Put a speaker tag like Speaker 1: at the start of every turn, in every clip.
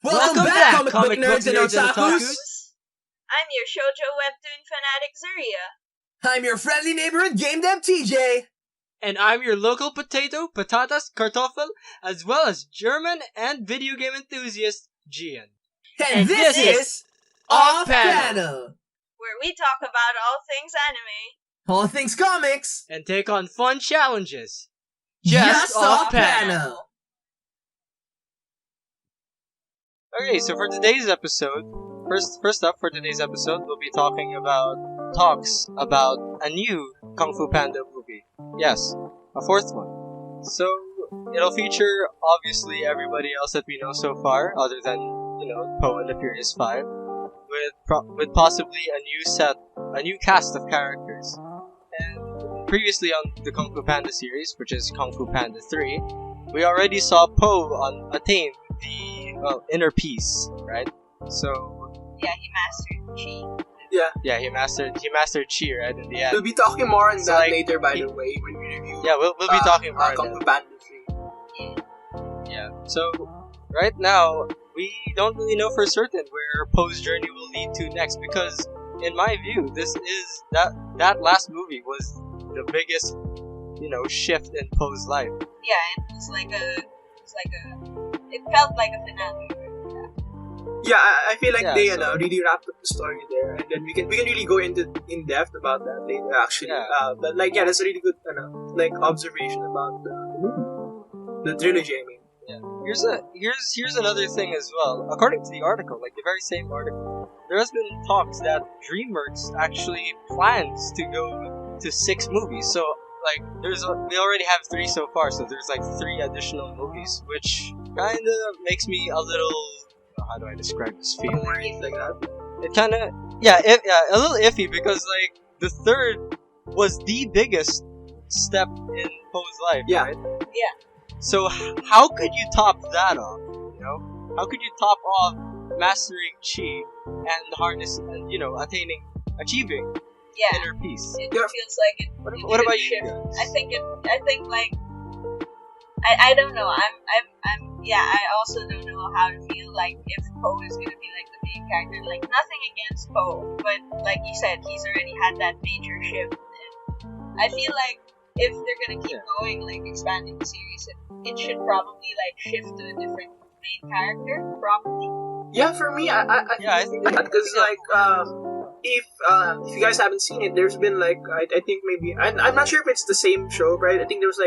Speaker 1: Welcome back, comic book nerds and otakus!
Speaker 2: I'm your shoujo webtoon fanatic Zaria.
Speaker 1: I'm your friendly neighborhood game dev TJ.
Speaker 3: And I'm your local potato, patatas, kartoffel, as well as German and video game enthusiast, Gian.
Speaker 1: And this is Off Panel,
Speaker 2: where we talk about all things anime,
Speaker 1: all things comics,
Speaker 3: and take on fun challenges.
Speaker 1: Just Off Panel.
Speaker 3: Okay, so for today's episode, first up for today's episode, we'll be talking about talks about a new Kung Fu Panda movie. Yes, a fourth one. So it'll feature obviously everybody else that we know so far, other than Poe and the Furious Five, with possibly a new cast of characters. And previously on the Kung Fu Panda series, which is Kung Fu Panda 3, we already saw Poe attain the inner peace, right? So
Speaker 2: yeah, he mastered Chi.
Speaker 3: Yeah, he mastered Chi, right, in the end.
Speaker 4: We'll be talking more on that later, by the way, when we review.
Speaker 3: Yeah, we'll be talking more on
Speaker 4: Kung Fu
Speaker 3: that.
Speaker 4: Panda 3.
Speaker 3: Yeah. So right now we don't really know for certain where Poe's journey will lead to next, because in my view, this is that last movie was the biggest shift in Poe's life.
Speaker 2: Yeah, it felt like a finale.
Speaker 4: Yeah, I feel like they really wrapped up the story there, and then we can really go in depth about that later. Actually, but that's a really good observation about the trilogy. I mean,
Speaker 3: yeah. Here's another thing as well. According to the article, the very same article, there has been talks that DreamWorks actually plans to go to 6 movies. So we already have 3 so far, so there's 3 additional movies, which kind of makes me a little. How do I describe this feeling?
Speaker 4: Like that.
Speaker 3: It kind of a little iffy, because the third was the biggest step in Poe's life.
Speaker 4: Yeah.
Speaker 3: Right?
Speaker 2: Yeah.
Speaker 3: So how could you top that off? How could you top off mastering Chi and achieving inner peace?
Speaker 2: It feels like it.
Speaker 3: What about you guys?
Speaker 2: I don't know. I also don't know how to feel if Poe is gonna be the main character. Nothing against Poe, but like you said, he's already had that major shift. And I feel like if they're gonna keep going, expanding the series, it should probably shift to a different main character, probably.
Speaker 4: Yeah, for me, I think that, because if you guys haven't seen it, there's been I think maybe I'm not sure if it's the same show, right? I think there was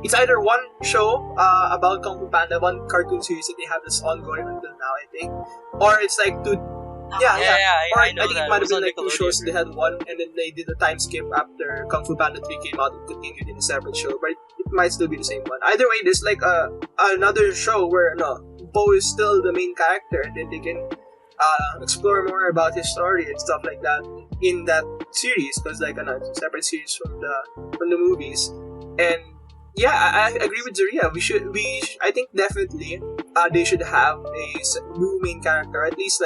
Speaker 4: it's either one show about Kung Fu Panda, one cartoon series that they have that's ongoing until now, I think, or it's 2. Yeah. Or I think it might have been 2 shows. They had one, and then they did a time skip after Kung Fu Panda 3 came out and continued in a separate show. But it might still be the same one. Either way, there's another show where Poe is still the main character, and then they can explore more about his story and stuff like that in that series, because it's a separate series from the movies. And yeah, I agree with Zaria. I think definitely they should have a new main character, at least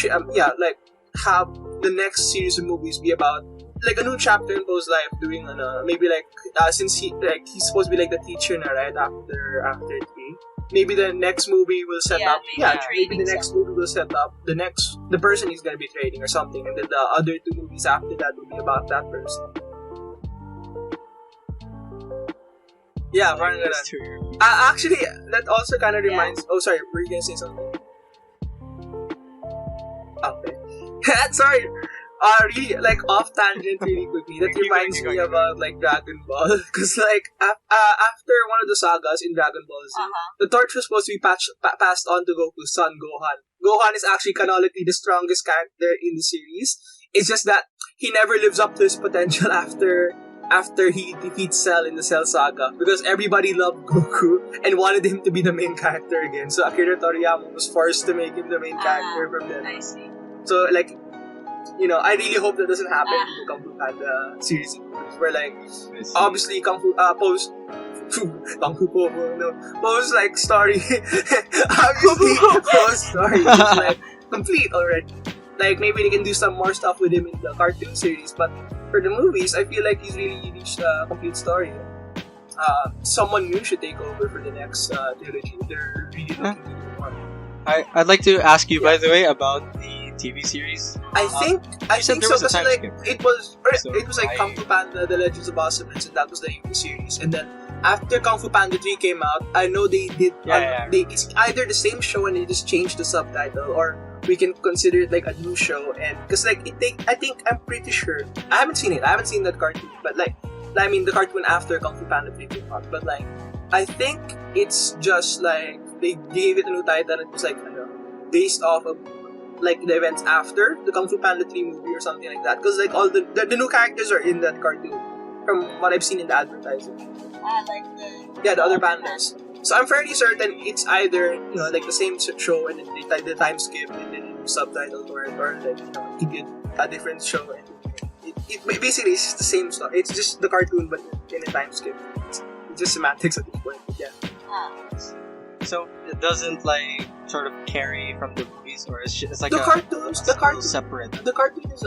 Speaker 4: have the next series of movies be about a new chapter in Poe's life, doing maybe since he's supposed to be the teacher now, right, after 3. Maybe the next movie will set up. Maybe the next movie will set up the person he's gonna be training or something, and then the other 2 movies after that will be about that person. Yeah, actually, that also kind of reminds. Oh, sorry, were you gonna say something? Okay. Sorry. Really, off tangent really quickly. That reminds me about Dragon Ball, because after one of the sagas in Dragon Ball Z, the torch was supposed to be passed on to Goku's son Gohan. Gohan is actually canonically the strongest character in the series. It's just that he never lives up to his potential after he defeats Cell in the Cell Saga, because everybody loved Goku and wanted him to be the main character again. So Akira Toriyama was forced to make him the main character from then.
Speaker 2: I see.
Speaker 4: So I really hope that doesn't happen in the Kung Fu Panda series, where obviously Poe's story obviously Poe's story is complete already. Maybe they can do some more stuff with him in the cartoon series, but for the movies, I feel he's really reached a complete story. Someone new should take over for the next trilogy. They're really looking to do more.
Speaker 3: I'd like to ask you, by the way, about the TV series.
Speaker 4: I think so. Because like it was like
Speaker 3: I-
Speaker 4: Kung Fu Panda: The Legends of Awesomeness, and that was the name of the series. And then after Kung Fu Panda 3 came out, I know they did. It's either the same show and they just changed the subtitle, or we can consider it like a new show. And because like I'm pretty sure I haven't seen it. I haven't seen that cartoon, but like I mean the cartoon after Kung Fu Panda 3 came out. But like I think it's just like they gave it a new title. And it was like based off of like the events after the Kung Fu Panda 3 movie or something like that. Because like all the new characters are in that cartoon from what I've seen in the advertising.
Speaker 2: Like
Speaker 4: the other pandas. So I'm fairly certain it's either like the same show and then they the time skip and then subtitle for it, or like he did a different show and it basically it's the same stuff. It's just the cartoon but in a time skip. It's just semantics at this point. But yeah.
Speaker 3: So it doesn't like sort of carry from the movies, or it's like
Speaker 4: the cartoon
Speaker 3: separate.
Speaker 4: The cartoon is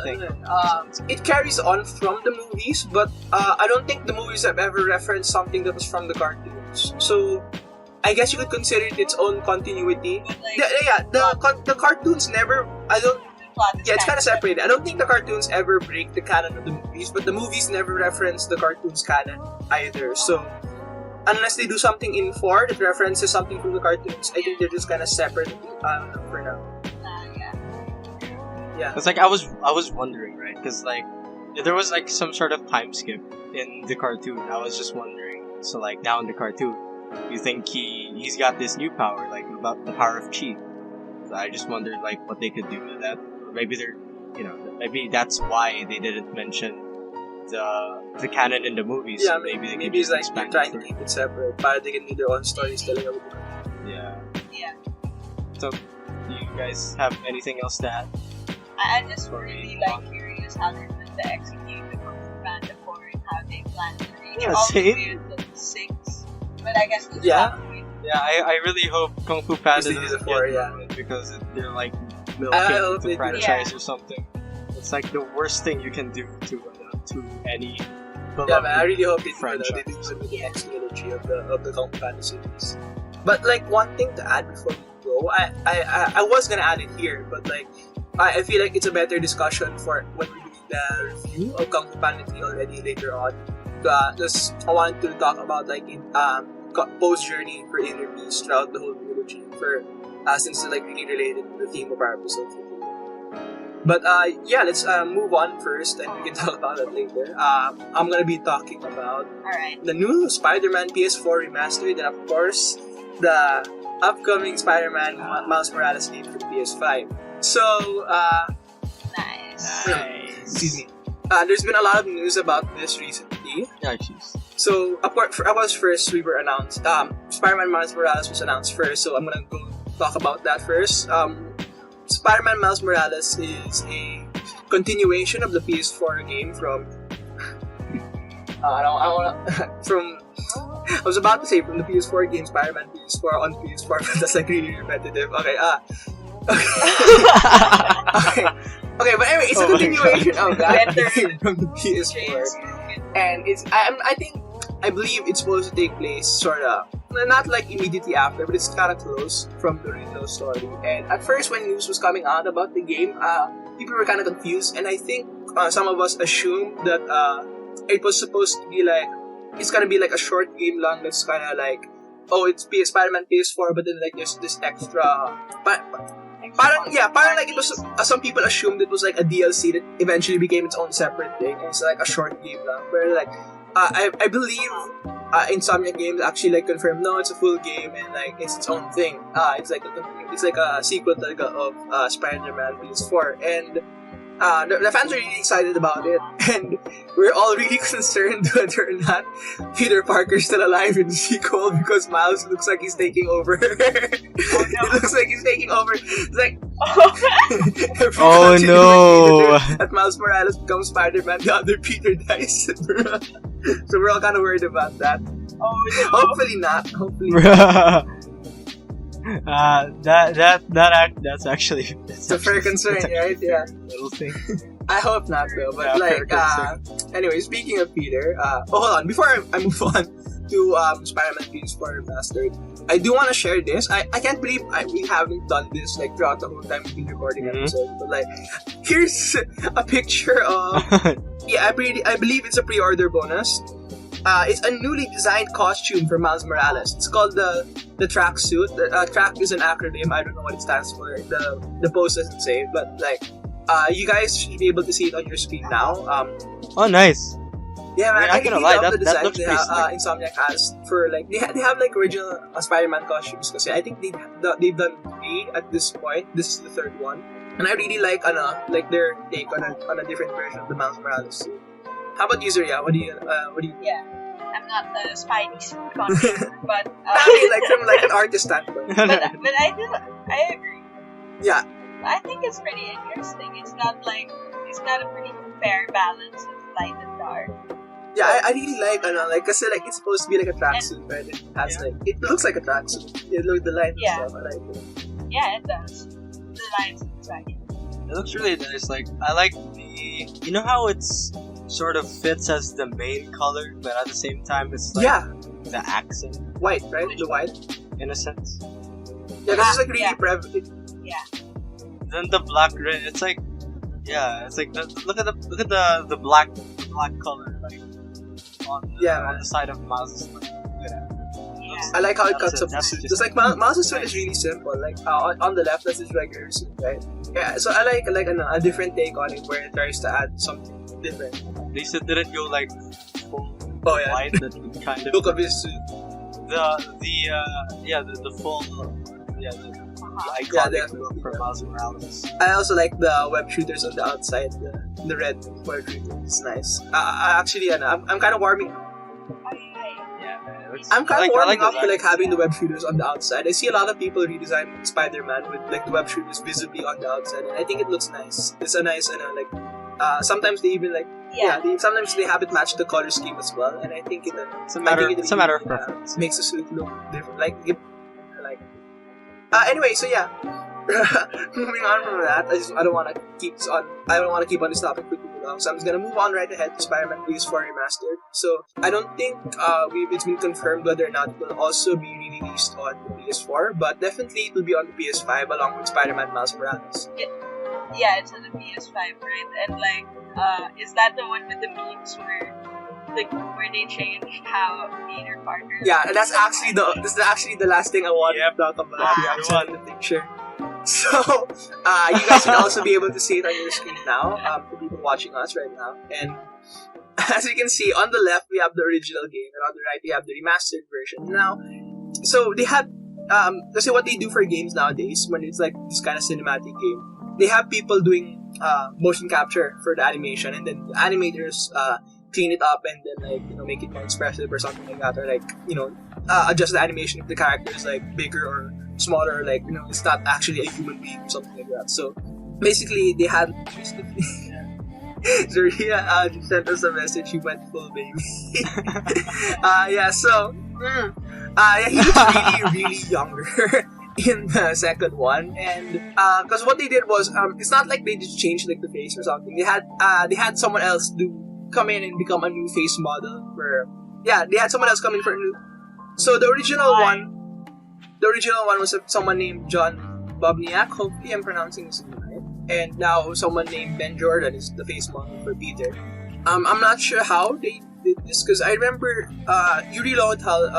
Speaker 4: it carries on from the movies, but I don't think the movies have ever referenced something that was from the cartoons. So I guess you could consider it its own continuity. The cartoons never. It's kind of separated. I don't think the cartoons ever break the canon of the movies, but the movies never reference the cartoons canon either. So unless they do something in 4 that references something from the cartoons, I think they're just kind of separate for now. Yeah.
Speaker 3: It's like I was wondering, right? Because like there was like some sort of time skip in the cartoon. I was just wondering. So like now in the cartoon, you think he's got this new power, like about the power of chi. So I just wondered like what they could do with that. Or maybe they're, maybe that's why they didn't mention the canon in the movies.
Speaker 4: Yeah,
Speaker 3: so maybe
Speaker 4: it's like they're trying to keep it separate, but they can do their own stories telling about it.
Speaker 2: Yeah.
Speaker 3: So, do you guys have anything else to add?
Speaker 2: I just really curious how they're going to execute the Kung Fu Panda 4 and how they plan to reach all the way to 6. But I guess we'll stop with.
Speaker 3: Yeah, I really hope Kung Fu Panda doesn't get ruined because they're like milking the franchise or something. It's like the worst thing you can do to any beloved
Speaker 4: I really hope they do
Speaker 3: franchise.
Speaker 4: with the next trilogy of the Kung Fu Panda series. But like one thing to add before we go, I was gonna add it here, but like I feel like it's a better discussion for when we do the review of Kung Fu Panda 3 already later on. Just I wanted to talk about like in Poe's journey for inner peace throughout the whole trilogy, for since it's like really related to the theme of our episode. But let's move on first, and we can talk about it later. I'm gonna be talking about the new Spider-Man PS4 Remastered, and of course the upcoming Spider-Man Miles Morales game for the PS5. So
Speaker 2: Nice.
Speaker 4: Excuse me. There's been a lot of news about this recently.
Speaker 3: Yeah, jeez.
Speaker 4: So we were announced. Spider-Man Miles Morales was announced first, so I'm gonna go talk about that first. Spider-Man Miles Morales is a continuation of the PS4 game from. I was about to say from the PS4 game Spider-Man PS4 on PS4, but that's like really repetitive. Okay. Okay, but anyway, it's a continuation of that game from the PS4, and I believe it's supposed to take place sort of not like immediately after, but it's kind of close from the original story. And at first, when news was coming out about the game, people were kind of confused, and I think some of us assumed that it was supposed to be like it's gonna be like a short game long that's kind of like it's Spider-Man PS4, but then like there's this extra. Parang like it was. Some people assumed it was like a DLC that eventually became its own separate thing. And it's like a short game lang. Where like, I believe Insomniac Games actually like confirmed no, it's a full game and like it's its own thing. It's like a sequel of Spider-Man PS4, and the fans are really excited about it, and we're all really concerned whether or not Peter Parker's still alive in the sequel because Miles looks like he's taking over. It looks like he's taking over. It's like
Speaker 3: oh no!
Speaker 4: That Miles Morales becomes Spider-Man, the other Peter dies. So we're all kind of worried about that.
Speaker 2: Oh no!
Speaker 4: Hopefully not. Hopefully not.
Speaker 3: That's actually
Speaker 4: it's a fair concern, right? Yeah.
Speaker 3: Little thing.
Speaker 4: I hope not though, but
Speaker 3: yeah,
Speaker 4: like anyway, speaking of Peter, hold on, before I move on, to Spider-Man PS4 Remastered. I do want to share this. I can't believe we haven't done this like throughout the whole time we've been recording episodes. But like, here's a picture of I believe it's a pre-order bonus. It's a newly designed costume for Miles Morales. It's called the tracksuit. Track is an acronym. I don't know what it stands for. The post doesn't say, but like, you guys should be able to see it on your screen now.
Speaker 3: Oh, nice.
Speaker 4: Yeah, man.
Speaker 3: I can't lie. That looks
Speaker 4: they
Speaker 3: pretty
Speaker 4: have, Insomniac has for like they have like original Spider-Man costumes. Because I think they've done 3 at this point. This is the 3rd one, and I really like their take on a different version of the Miles Morales suit. How about you, Zaria? What do you?
Speaker 2: Yeah, I'm not the Spidey suit connoisseur, but
Speaker 4: I mean, like from like an artist standpoint.
Speaker 2: but I agree.
Speaker 4: Yeah.
Speaker 2: I think it's pretty interesting. It's not a pretty fair balance of light and dark.
Speaker 4: Yeah, I really like cause like it's supposed to be like a tracksuit, right? It has it looks like a tracksuit. The lines and stuff. I like it.
Speaker 2: Yeah, it does. The lines inside.
Speaker 3: It looks really nice. Like, I like you know how it's sort of fits as the main color, but at the same time it's like the accent.
Speaker 4: White, right? The white.
Speaker 3: In a sense.
Speaker 4: Yeah, this is like really prevalent.
Speaker 2: Yeah.
Speaker 3: Then the black red. It's like it's like look at the black color like on the side of Miles' like,
Speaker 4: I like how it cuts up the suit. Just like Miles' suit is really simple. Like on the left, that's his regular suit, right? Yeah. So I like a different take on it where it tries to add something different.
Speaker 3: They said didn't go like full white. That kind of
Speaker 4: look of his suit.
Speaker 3: The full the iconic look for Miles Morales.
Speaker 4: I also like the web shooters on the outside. The red web shooters. It's nice. I'm kind of warming. I'm kind of warming up to like having the web shooters on the outside. I see a lot of people redesign Spider-Man with like the web shooters visibly on the outside, and I think it looks nice. It's a nice sometimes they even like sometimes they have it match the color scheme as well, and I think
Speaker 3: it's a matter of preference.
Speaker 4: Makes the suit look different. Anyway, so yeah. Moving on from that, I don't want to keep on this topic for too long, so I'm just gonna move on right ahead to Spider-Man PS4 Remastered. So I don't think it's been confirmed whether or not it will also be released on the PS4, but definitely it will be on the PS5 along with Spider-Man Miles Morales.
Speaker 2: Yeah, it's on the PS5, right? And like, is that the one with the memes where they changed how Peter Parker?
Speaker 4: Yeah, and this is actually the last thing I wanted to talk about. The picture. So, you guys can also be able to see it on your screen now, for people watching us right now. And as you can see, on the left we have the original game, and on the right we have the remastered version. Now, so they have, let's say what they do for games nowadays, when it's like this kind of cinematic game, they have people doing motion capture for the animation, and then the animators clean it up and then make it more expressive or something like that, or adjust the animation if the character is like bigger or smaller, it's not actually a human being or something like that. So basically they had Zaria just sent us a message. He went full baby. He looks really younger in the second one, and because what they did was it's not like they just changed like the face or something. They had someone else come in and become a new face model they had someone else come in for a new. So the original one was someone named John Bobniak. Hopefully I'm pronouncing his name right. And now someone named Ben Jordan is the face model for Peter. I'm not sure how they did this, because I remember Yuri Lowenthal,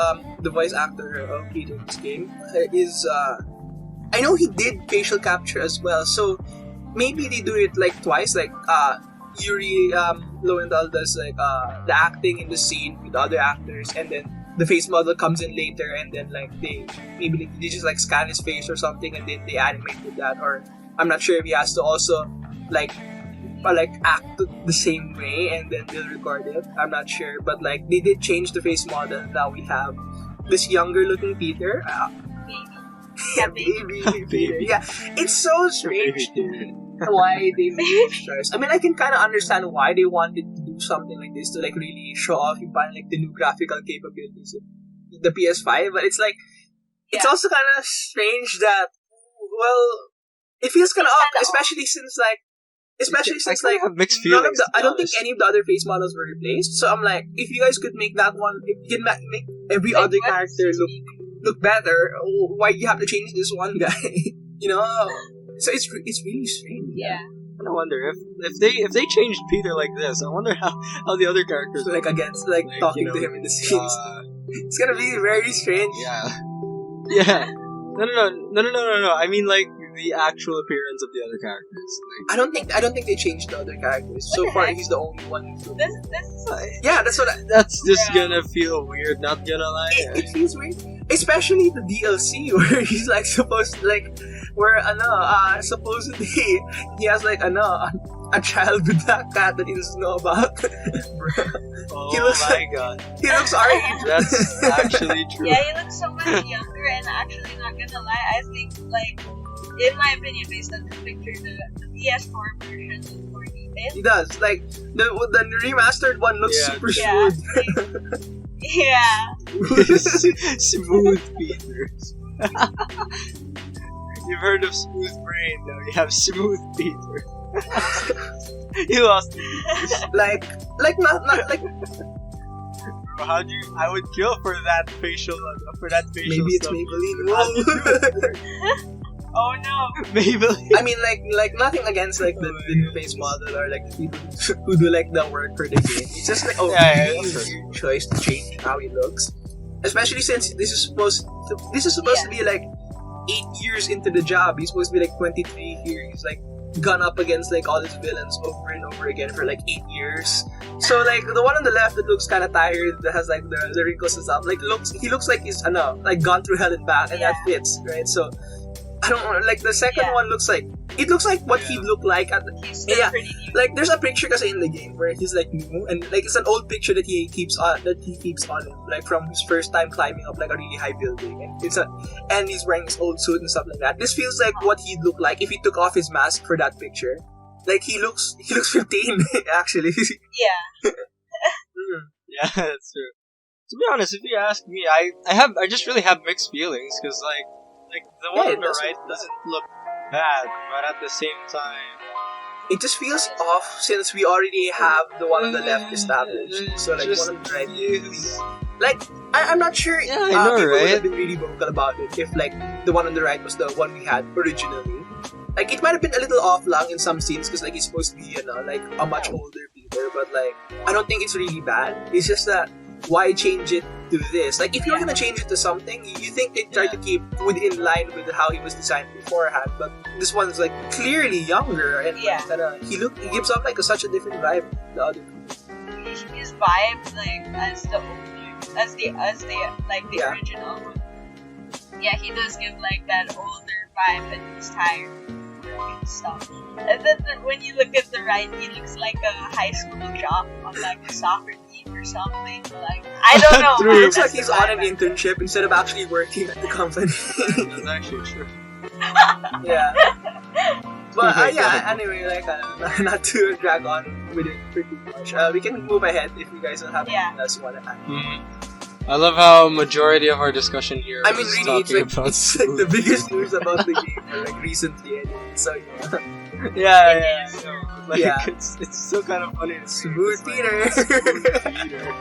Speaker 4: the voice actor of Peter in this game, is I know he did facial capture as well. So maybe they do it like twice, like Yuri Lowenthal does like the acting in the scene with the other actors, and then the face model comes in later, and then they just like scan his face or something, and then they animate with that. Or I'm not sure if he has to also act the same way and then they'll record it. I'm not sure, but they did change the face model. Now we have this younger looking Peter. Baby Peter. Yeah, it's so strange to me why they made this choice. I mean, I can kind of understand why they wanted to do something like this to really show off the new graphical capabilities of the PS5, but it's it's also kind of strange that it feels kind of off, especially since
Speaker 3: mixed feelings.
Speaker 4: I don't think any of the other face models were replaced. So I'm like, if you guys could make that one, if you can make every
Speaker 2: Like,
Speaker 4: other
Speaker 2: what
Speaker 4: character
Speaker 2: is he
Speaker 4: look better. Oh, why do you have to change this one guy? You know, so it's really strange.
Speaker 2: Yeah.
Speaker 3: I wonder if they changed Peter like this. I wonder how the other characters
Speaker 4: So, like against like
Speaker 3: Like,
Speaker 4: talking
Speaker 3: you know,
Speaker 4: to him in the scenes. It's gonna be very strange.
Speaker 3: yeah. Yeah. No. I mean, like, the actual appearance of the other characters.
Speaker 4: I don't think they changed the other characters. So
Speaker 2: What the
Speaker 4: far,
Speaker 2: heck?
Speaker 4: he's the only one.
Speaker 2: This is
Speaker 4: Yeah, that's what.
Speaker 3: That's just
Speaker 2: Yeah.
Speaker 3: gonna feel weird. Not gonna lie.
Speaker 4: It feels weird, especially the DLC where he's like supposed where supposedly he has like a child with that cat that he doesn't know about.
Speaker 3: Oh
Speaker 4: He looks
Speaker 3: my god,
Speaker 4: He looks our age.
Speaker 3: that's actually true.
Speaker 2: Yeah, he looks so much younger, and actually, not gonna lie, I think, like, in my opinion, based on this picture, the PS4 version looks more detailed.
Speaker 4: He does. Like the remastered one looks
Speaker 3: Yeah.
Speaker 4: super
Speaker 2: Yeah.
Speaker 4: smooth.
Speaker 2: Yeah.
Speaker 3: Smooth Peter. You've heard of smooth brain, now you have smooth Peter. You lost me.
Speaker 4: like not like
Speaker 3: Bro, I would kill for that facial
Speaker 4: maybe it's
Speaker 3: stuff.
Speaker 4: Maybelline.
Speaker 3: How'd you do
Speaker 4: Whoa.
Speaker 2: Oh no.
Speaker 3: Maybelline.
Speaker 4: I mean, like nothing against like the new face model or like the people who do like the work for the game. It's just like
Speaker 3: Yeah,
Speaker 4: really
Speaker 3: that's
Speaker 4: weird choice to change how he looks, especially since this is supposed to be like 8 years into the job. He's supposed to be like 23 here. He's like gone up against like all his villains over and over again for like 8 years. So like the one on the left that looks kind of tired, that has like the wrinkles and stuff. Like he looks like he's like gone through hell and back, and that fits, right? So I don't know. Like the second one looks like what he'd look like at
Speaker 2: He's still
Speaker 4: Yeah.
Speaker 2: pretty new.
Speaker 4: like there's a picture kasi in the game where he's like new, and like it's an old picture that he keeps on him, like from his first time climbing up like a really high building, and he's wearing his old suit and stuff like that. This feels like what he'd look like if he took off his mask for that picture. Like he looks 15 actually.
Speaker 2: Yeah.
Speaker 3: Yeah, that's true. To be honest, if you ask me, I just really have mixed feelings because like the one on the right doesn't look bad, but at the same time,
Speaker 4: It just feels off since we already have the one on the left established. So like
Speaker 3: just
Speaker 4: one on the right,
Speaker 3: feels-
Speaker 4: like I'm not sure.
Speaker 3: Yeah, I know,
Speaker 4: people would
Speaker 3: right?
Speaker 4: have been really vocal about it if like the one on the right was the one we had originally. Like it might have been a little off lang in some scenes because like he's supposed to be like a much older Peter, but like I don't think it's really bad. It's just that why change it to this? Like if you're gonna change it to something, you think they try to keep within line with how he was designed beforehand, but this one's like clearly younger and
Speaker 2: Yeah.
Speaker 4: he gives off like such a different vibe than the other.
Speaker 2: His vibes like as the
Speaker 4: Yeah.
Speaker 2: original one. Yeah, he does give like that older vibe and he's tired and stuff. And then when you look at the right, he looks like a high school jock on like a soccer team or something. Like I don't know.
Speaker 3: True.
Speaker 2: man,
Speaker 4: It looks like
Speaker 2: that's
Speaker 4: he's
Speaker 2: the
Speaker 4: on an
Speaker 2: vibe.
Speaker 4: internship instead of actually working at the company.
Speaker 3: that's actually true.
Speaker 4: Yeah. But
Speaker 3: Oh my
Speaker 4: yeah,
Speaker 3: God.
Speaker 4: anyway, like not to drag on with it for too much. We can move ahead if you guys don't have anything else you want to add.
Speaker 3: I love how majority of our discussion here
Speaker 4: I mean,
Speaker 3: is
Speaker 4: really,
Speaker 3: talking
Speaker 4: it's
Speaker 3: about
Speaker 4: like the biggest news about the game for like recently. Anyway. So yeah,
Speaker 3: yeah. Like
Speaker 4: Yeah.
Speaker 3: it's still kind of funny. To see.
Speaker 4: smooth
Speaker 3: It's like,
Speaker 4: Peter.
Speaker 3: Smooth Peter.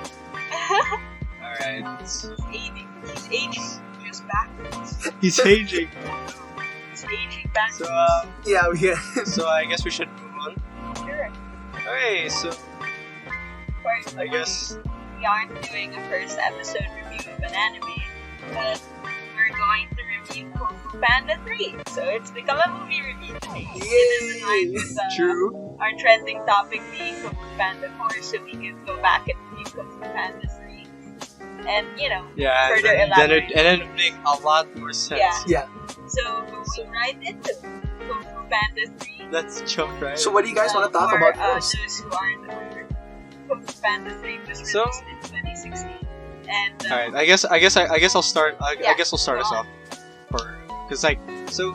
Speaker 3: All right.
Speaker 2: He's aging just backwards.
Speaker 3: He's aging.
Speaker 2: He's aging backwards.
Speaker 3: So
Speaker 4: Yeah, we can.
Speaker 3: so I guess we should move on.
Speaker 2: Sure.
Speaker 3: Okay, so
Speaker 2: First,
Speaker 3: I guess
Speaker 2: we aren't doing a first episode review of an anime, but we're going to review Kung Fu Panda 3. So it's become a movie review today. It is in line with
Speaker 3: true.
Speaker 2: our trending topic being Kung Fu Panda 4, so we can go back and review Kung Fu Panda 3. And,
Speaker 3: Yeah,
Speaker 2: further
Speaker 3: and
Speaker 2: elaborate.
Speaker 3: then it make a lot more sense.
Speaker 2: Yeah.
Speaker 4: Yeah.
Speaker 2: So going right into Kung Fu Panda 3.
Speaker 3: Let's jump right.
Speaker 4: So what do you guys want to talk
Speaker 2: For,
Speaker 4: about first?
Speaker 2: those who aren't aware, Kung Fu Panda 3 was released
Speaker 3: So-
Speaker 2: in 2016. And,
Speaker 3: All right, I guess I'll start. I
Speaker 2: Yeah,
Speaker 3: guess I'll start us
Speaker 2: go
Speaker 3: off, because like so,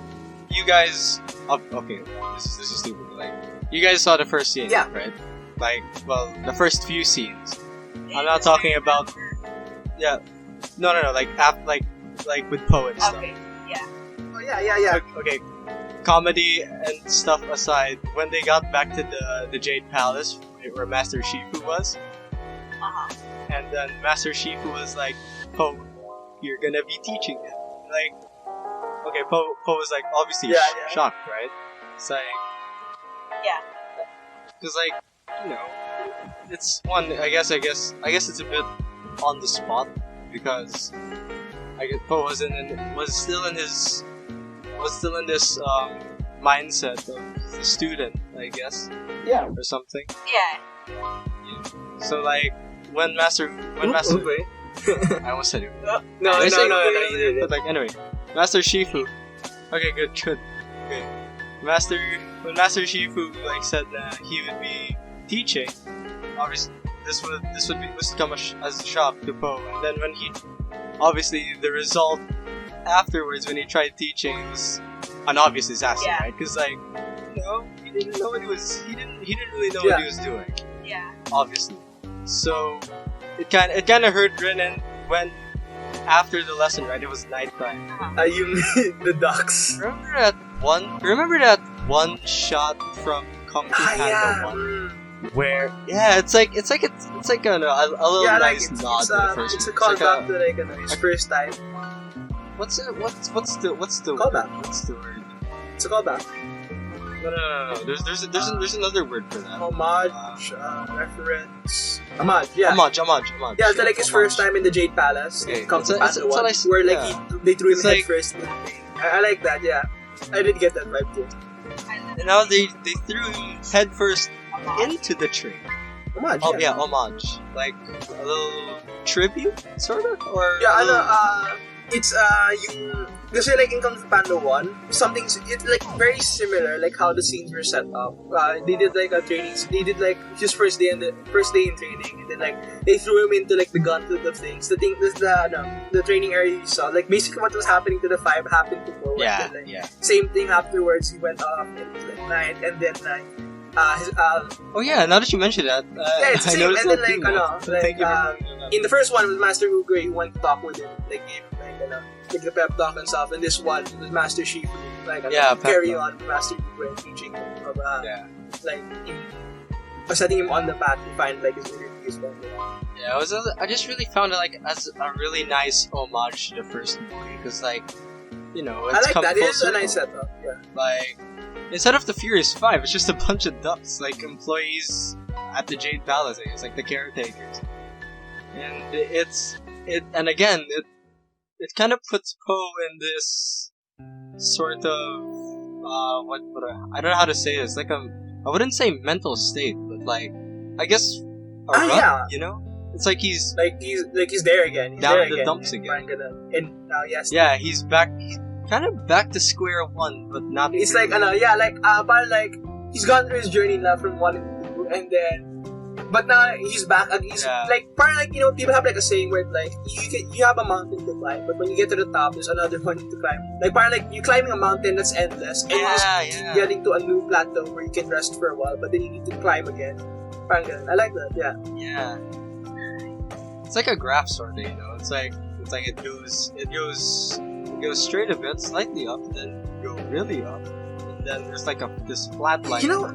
Speaker 3: you guys. Okay, this is stupid. Like you guys saw the first scene,
Speaker 4: Yeah.
Speaker 3: right? Like, well, the first few scenes. I'm not
Speaker 2: Just
Speaker 3: talking
Speaker 2: remember-
Speaker 3: about. Yeah, no. Like with Poe and stuff.
Speaker 2: Okay,
Speaker 4: Oh, yeah.
Speaker 3: Okay, comedy and stuff aside, when they got back to the Jade Palace where Master Shifu was,
Speaker 2: uh-huh.
Speaker 3: and then Master Shifu was like, Poe, you're gonna be teaching him. Like, okay, Poe was like obviously shocked, right? It's like,
Speaker 2: Yeah.
Speaker 3: because like, you know, it's one. I guess it's a bit on the spot because I guess Poe was still in this mindset of the student, I guess.
Speaker 4: Yeah.
Speaker 3: Or something.
Speaker 2: Yeah.
Speaker 3: So like when Master
Speaker 4: Okay.
Speaker 3: I almost said it.
Speaker 4: No.
Speaker 3: But like anyway, Master Shifu. Okay, good. When Master Shifu like said that he would be teaching, obviously this would come as a shock to Poe. And then when he, obviously the result afterwards when he tried teaching was an obvious disaster, right? Because like, you know, he didn't know what he was. He didn't really know what he was doing.
Speaker 2: Yeah.
Speaker 3: Obviously. So it kind of hurt Renan when after the lesson, right? It was nighttime.
Speaker 4: You mean the ducks?
Speaker 3: Remember that one shot from Kung Fu Panda 1 where it's like a little nice nod to the first.
Speaker 4: It's a callback to like his first time.
Speaker 3: What's the
Speaker 4: Callback.
Speaker 3: What's the word?
Speaker 4: It's a callback.
Speaker 3: No. There's another word for that.
Speaker 4: Homage, reference. Homage, yeah.
Speaker 3: Homage.
Speaker 4: Yeah, it's like his first time in the Jade Palace.
Speaker 3: Okay.
Speaker 4: Kung Fu Panda 1, where like they threw him head first in the thing. I like that, yeah. I did get that vibe too.
Speaker 3: And now they threw him head first into the train.
Speaker 4: Homage,
Speaker 3: yeah, homage. Like a little tribute, sort of? Or
Speaker 4: it's yung kasi like in Kung Fu Panda 1, it's like very similar like how the scenes were set up. They did like a training. They did like his first day in training, and then like they threw him into like the gauntlet of things. The training area you saw, like basically what was happening to the five happened to Poe.
Speaker 3: Yeah,
Speaker 4: then, like,
Speaker 3: yeah.
Speaker 4: Same thing afterwards. He went off and it was like night, and then like
Speaker 3: oh yeah, now that you mention that,
Speaker 4: it's the same. And then in the first one with Master Uguay, he went to talk with him, like gave him like the pep talk and stuff. And this one with Master Shifu, like carry on with Master Uguay, teaching him of setting him on the path to find like his one.
Speaker 3: Yeah, I just really found it like as a really nice homage to the first movie because like, you know, it's
Speaker 4: I like that. It is a nice setup. Yeah.
Speaker 3: Like, instead of the Furious Five, it's just a bunch of ducks, like employees at the Jade Palace. It's like the caretakers, and it it kind of puts Poe in this sort of I don't know how to say this. Like I wouldn't say mental state, but like I guess a rut, you know. It's like he's there again. He's
Speaker 4: down
Speaker 3: there in the dumps again.
Speaker 4: And now
Speaker 3: he's back. He's kind of back to square one, but not.
Speaker 4: It's
Speaker 3: really.
Speaker 4: Like he's gone through his journey now from 1 and 2, and then. But now he's back and he's you know, people have like a saying where like you have a mountain to climb, but when you get to the top there's another one to climb. Like you're climbing a mountain that's endless and you're just getting to a new plateau where you can rest for a while, but then you need to climb again. I like that,
Speaker 3: Yeah. It's like a graph sort of, you know. It's like it goes straight a bit, slightly up, then go really up, and then there's like this flat line.
Speaker 4: You know,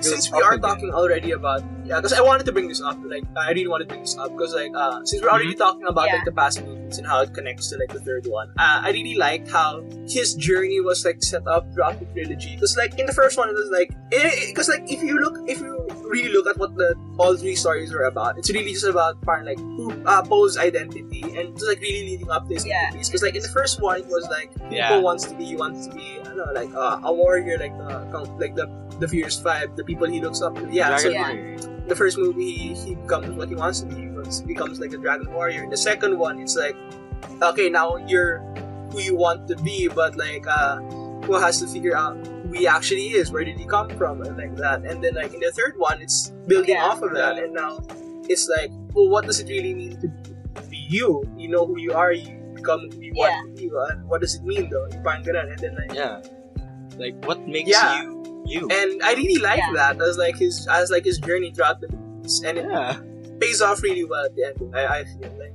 Speaker 4: since we are talking already about because I wanted to bring this up, like I really wanted to bring this up because like since we're already talking about like the past movies and how it connects to like the third one, I really liked how his journey was like set up throughout the trilogy. Because like in the first one it was like because like if you really look at what all three stories were about, it's really just about like Poe's identity and just like really leading up to his movies. Because like in the first one it was like Poe wants to be I don't know, like a warrior, like the Furious Five, the people he looks up to. The first movie he becomes what he wants to be. He becomes like a dragon warrior. The second one it's like, okay, now you're who you want to be, but like Poe has to figure out who he actually is, where did he come from, and like that. And then like in the third one it's building off of that, and now it's like, well, what does it really mean to be you? You know who you are, you become who you want to be, and what does it mean though? You find that, and then
Speaker 3: like what makes you.
Speaker 4: And I really like that as his journey throughout the movies, and it pays off really well at the end. I feel like,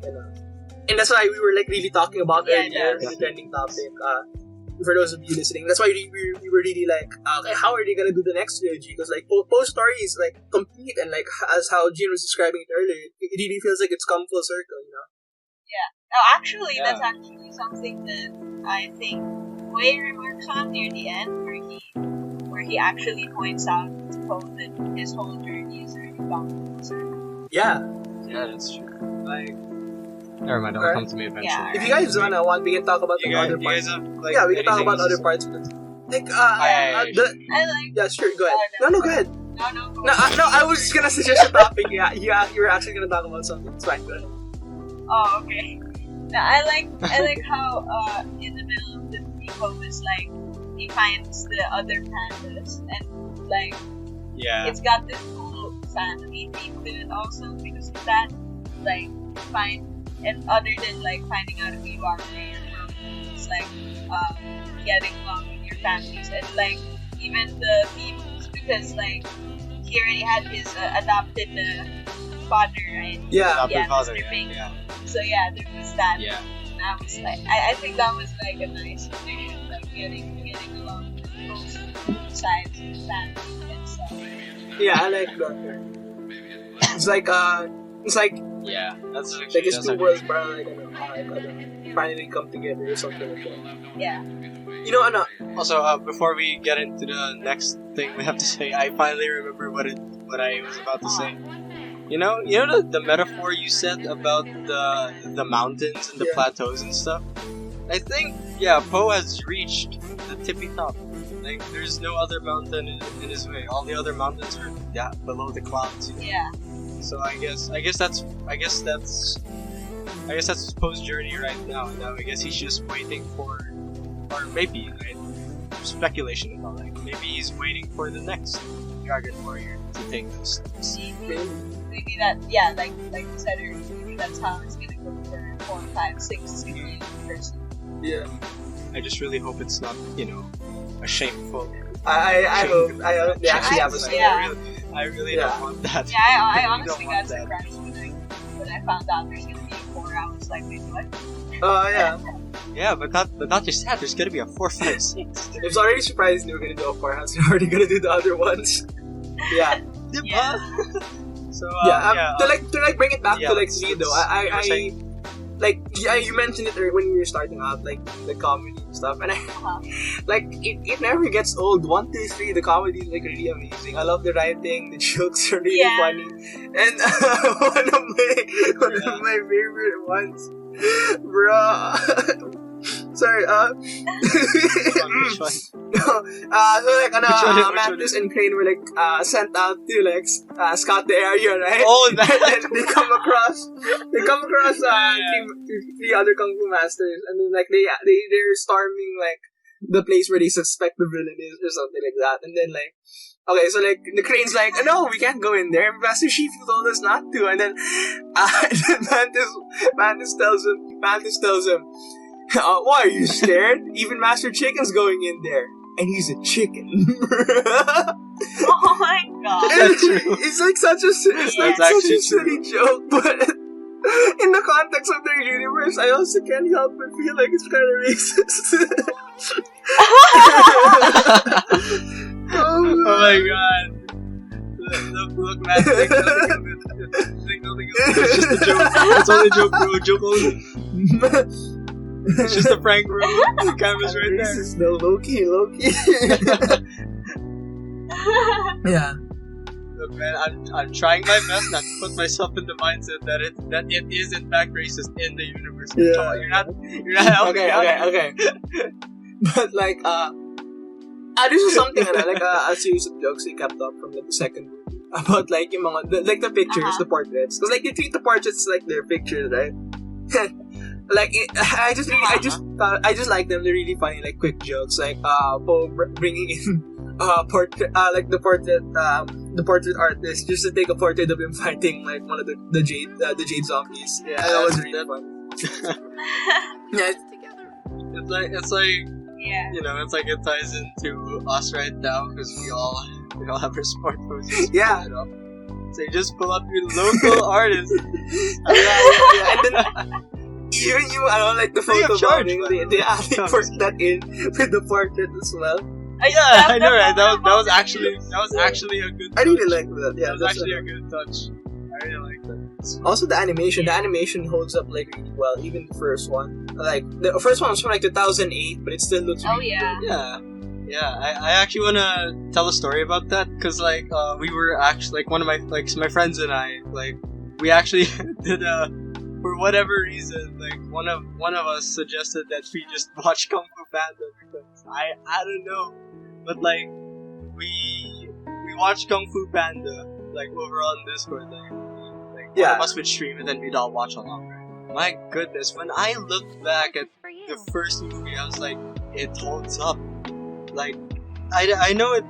Speaker 4: and that's why we were like really talking about earlier in the trending topic. For those of you listening, that's why we were really like, okay, how are they gonna do the next trilogy? Because like Poe's story is like complete, and like as how Gian was describing it earlier, it really feels like it's come full circle, you know.
Speaker 2: No, actually, that's
Speaker 3: Yeah.
Speaker 2: actually something that I think Wei remarks on near the end, where he actually points out to Poe that his whole journey is already gone.
Speaker 4: Yeah,
Speaker 3: Yeah, that's true.
Speaker 4: like
Speaker 3: Never mind, it'll come to me eventually.
Speaker 2: Yeah.
Speaker 4: if you guys want, we can talk about
Speaker 3: You
Speaker 4: the
Speaker 3: guys,
Speaker 4: other
Speaker 3: you
Speaker 4: parts.
Speaker 3: guys have, like,
Speaker 4: Yeah, we can talk
Speaker 3: anything
Speaker 4: about
Speaker 3: else to
Speaker 4: other
Speaker 3: say?
Speaker 4: parts of it. Like,
Speaker 3: Aye.
Speaker 2: I like.
Speaker 4: yeah, sure, go ahead.
Speaker 2: Oh,
Speaker 4: No, go ahead.
Speaker 2: No.
Speaker 4: No, I was just gonna suggest a topic. Yeah, you were actually gonna talk about something. It's fine, go ahead.
Speaker 2: Oh, okay. No, I like how in the middle of the movie, Poe is like he finds the other pandas and like
Speaker 3: Yeah.
Speaker 2: it's got this cool family theme to it also because of that. Like and other than like finding out who you are, it's like getting along with your families and like even the themes because like he already had his adopted father, right?
Speaker 4: Yeah,
Speaker 3: Adopted father,
Speaker 2: Mr. Pink.
Speaker 3: yeah.
Speaker 2: So yeah, there was that.
Speaker 3: Yeah.
Speaker 2: And I was like, I think that was like a nice addition, like getting along with both sides of the family and stuff.
Speaker 4: yeah, I like that. It's like
Speaker 3: Yeah. That's
Speaker 4: like
Speaker 3: actually,
Speaker 4: it's
Speaker 3: that's
Speaker 4: two
Speaker 3: actually
Speaker 4: worlds, bro. Like, I don't know, finally come together or something like that.
Speaker 2: Yeah.
Speaker 4: You know, ano,
Speaker 3: Also, before we get into the next thing we have to say, I finally remember what I was about to say. You know the metaphor you said about the mountains and the
Speaker 4: Yeah.
Speaker 3: plateaus and stuff? I think, yeah, Poe has reached the tippy top. Like, there's no other mountain in his way. All the other mountains are below the clouds. You know?
Speaker 2: Yeah.
Speaker 3: So I guess that's Poe's journey right now. Now I guess he's just waiting for, or maybe, right, speculation and all, like maybe he's waiting for the next Dragon Warrior to take those steps.
Speaker 2: Maybe that, yeah, like you said earlier, maybe that's how it's gonna go for 4, 5, 6. It's gonna be in person.
Speaker 4: yeah.
Speaker 3: I just really hope it's not, a shameful.
Speaker 4: I hope they actually have a
Speaker 3: Like,
Speaker 4: story.
Speaker 2: Yeah.
Speaker 3: I really
Speaker 4: Yeah.
Speaker 3: don't want that.
Speaker 2: Yeah, I
Speaker 3: really
Speaker 2: honestly
Speaker 3: don't
Speaker 2: got
Speaker 3: want that.
Speaker 2: surprised when I found out there's gonna be 4 hours. Like, wait, what?
Speaker 4: Yeah.
Speaker 3: Yeah, but not just that. There's gonna be a 4, 5, 6.
Speaker 4: I was already surprised they were gonna do a farmhouse. They're already gonna do the other ones. Yeah.
Speaker 2: Yeah.
Speaker 3: So
Speaker 4: To bring it back
Speaker 3: yeah,
Speaker 4: to like
Speaker 3: let's-
Speaker 4: Z though,
Speaker 3: you were saying-
Speaker 4: you mentioned it when you were starting out, like the comedy and stuff, and
Speaker 2: Uh-huh.
Speaker 4: like it never gets old. 1, 2, 3, the comedy is like really amazing. I love the writing, the jokes are really
Speaker 2: Yeah.
Speaker 4: funny, and one of my favorite ones, bro. Sorry,
Speaker 3: Which one?
Speaker 4: so like,
Speaker 3: Which
Speaker 4: Mantis and Crane were like sent out to like scout the area, right?
Speaker 3: Oh, that.
Speaker 4: And then they come across three other kung fu masters, and then like they're storming like the place where they suspect the villain is or something like that, and then like. Okay, so like the Crane's like, no, we can't go in there. Master Shifu told us not to, and then Mantis tells him, why are you scared? Even Master Chicken's going in there, and he's a chicken.
Speaker 2: Oh my god.
Speaker 3: That's true.
Speaker 4: It's like such a
Speaker 3: That's actually
Speaker 4: silly joke, but in the context of their universe, I also can't help but feel like it's kind of racist.
Speaker 3: Oh my god. Look, man. Think nothing of it. Think nothing of it. It's just a joke. It's only a joke, bro. Joke only. It's just a prank, bro. The camera's right there.
Speaker 4: Racist, no, low-key. Yeah.
Speaker 3: Look, man, I'm trying my best not to put myself in the mindset that it is in fact racist in the universe.
Speaker 4: Yeah.
Speaker 3: You're not helping me out.
Speaker 4: Okay. But like, this is something like a series of jokes they kept up from like the second movie about like yung mga the pictures, the portraits, because like they treat the portraits like they're pictures, right? Like I just like them. They're really funny, like quick jokes, like Poe bringing in portrait, like the portrait artist just to take a portrait of him fighting like one of the jade zombies. Yeah, that was really fun. Yeah,
Speaker 3: It's like
Speaker 2: Yeah.
Speaker 3: it's like it ties into us right now because we all have our sport posters.
Speaker 4: Yeah.
Speaker 3: So you just pull up your local artist.
Speaker 4: And then even you, I don't like the
Speaker 3: Free of
Speaker 4: photo
Speaker 3: charge,
Speaker 4: bombing.
Speaker 3: man.
Speaker 4: They actually put that in with the portrait as well.
Speaker 3: Yeah, I know, right? That was actually a good.
Speaker 4: I really
Speaker 3: touch.
Speaker 4: like that. Yeah,
Speaker 3: That was
Speaker 4: that's
Speaker 3: actually a good touch. I really like that. that's
Speaker 4: Also, the animation holds up like really well. Even the first one, like the first one was from like 2008, but it still looks.
Speaker 2: Oh
Speaker 4: really
Speaker 2: yeah.
Speaker 4: good.
Speaker 3: Yeah, I actually wanna tell a story about that because like we were actually like one of my friends and I like we actually did for whatever reason like one of us suggested that we just watch Kung Fu Panda because I don't know, but like we watched Kung Fu Panda like over on Discord like one of us would stream and then we'd all watch along. Right? My goodness, when I looked back at the first movie, I was like, it holds up. Like, I know it.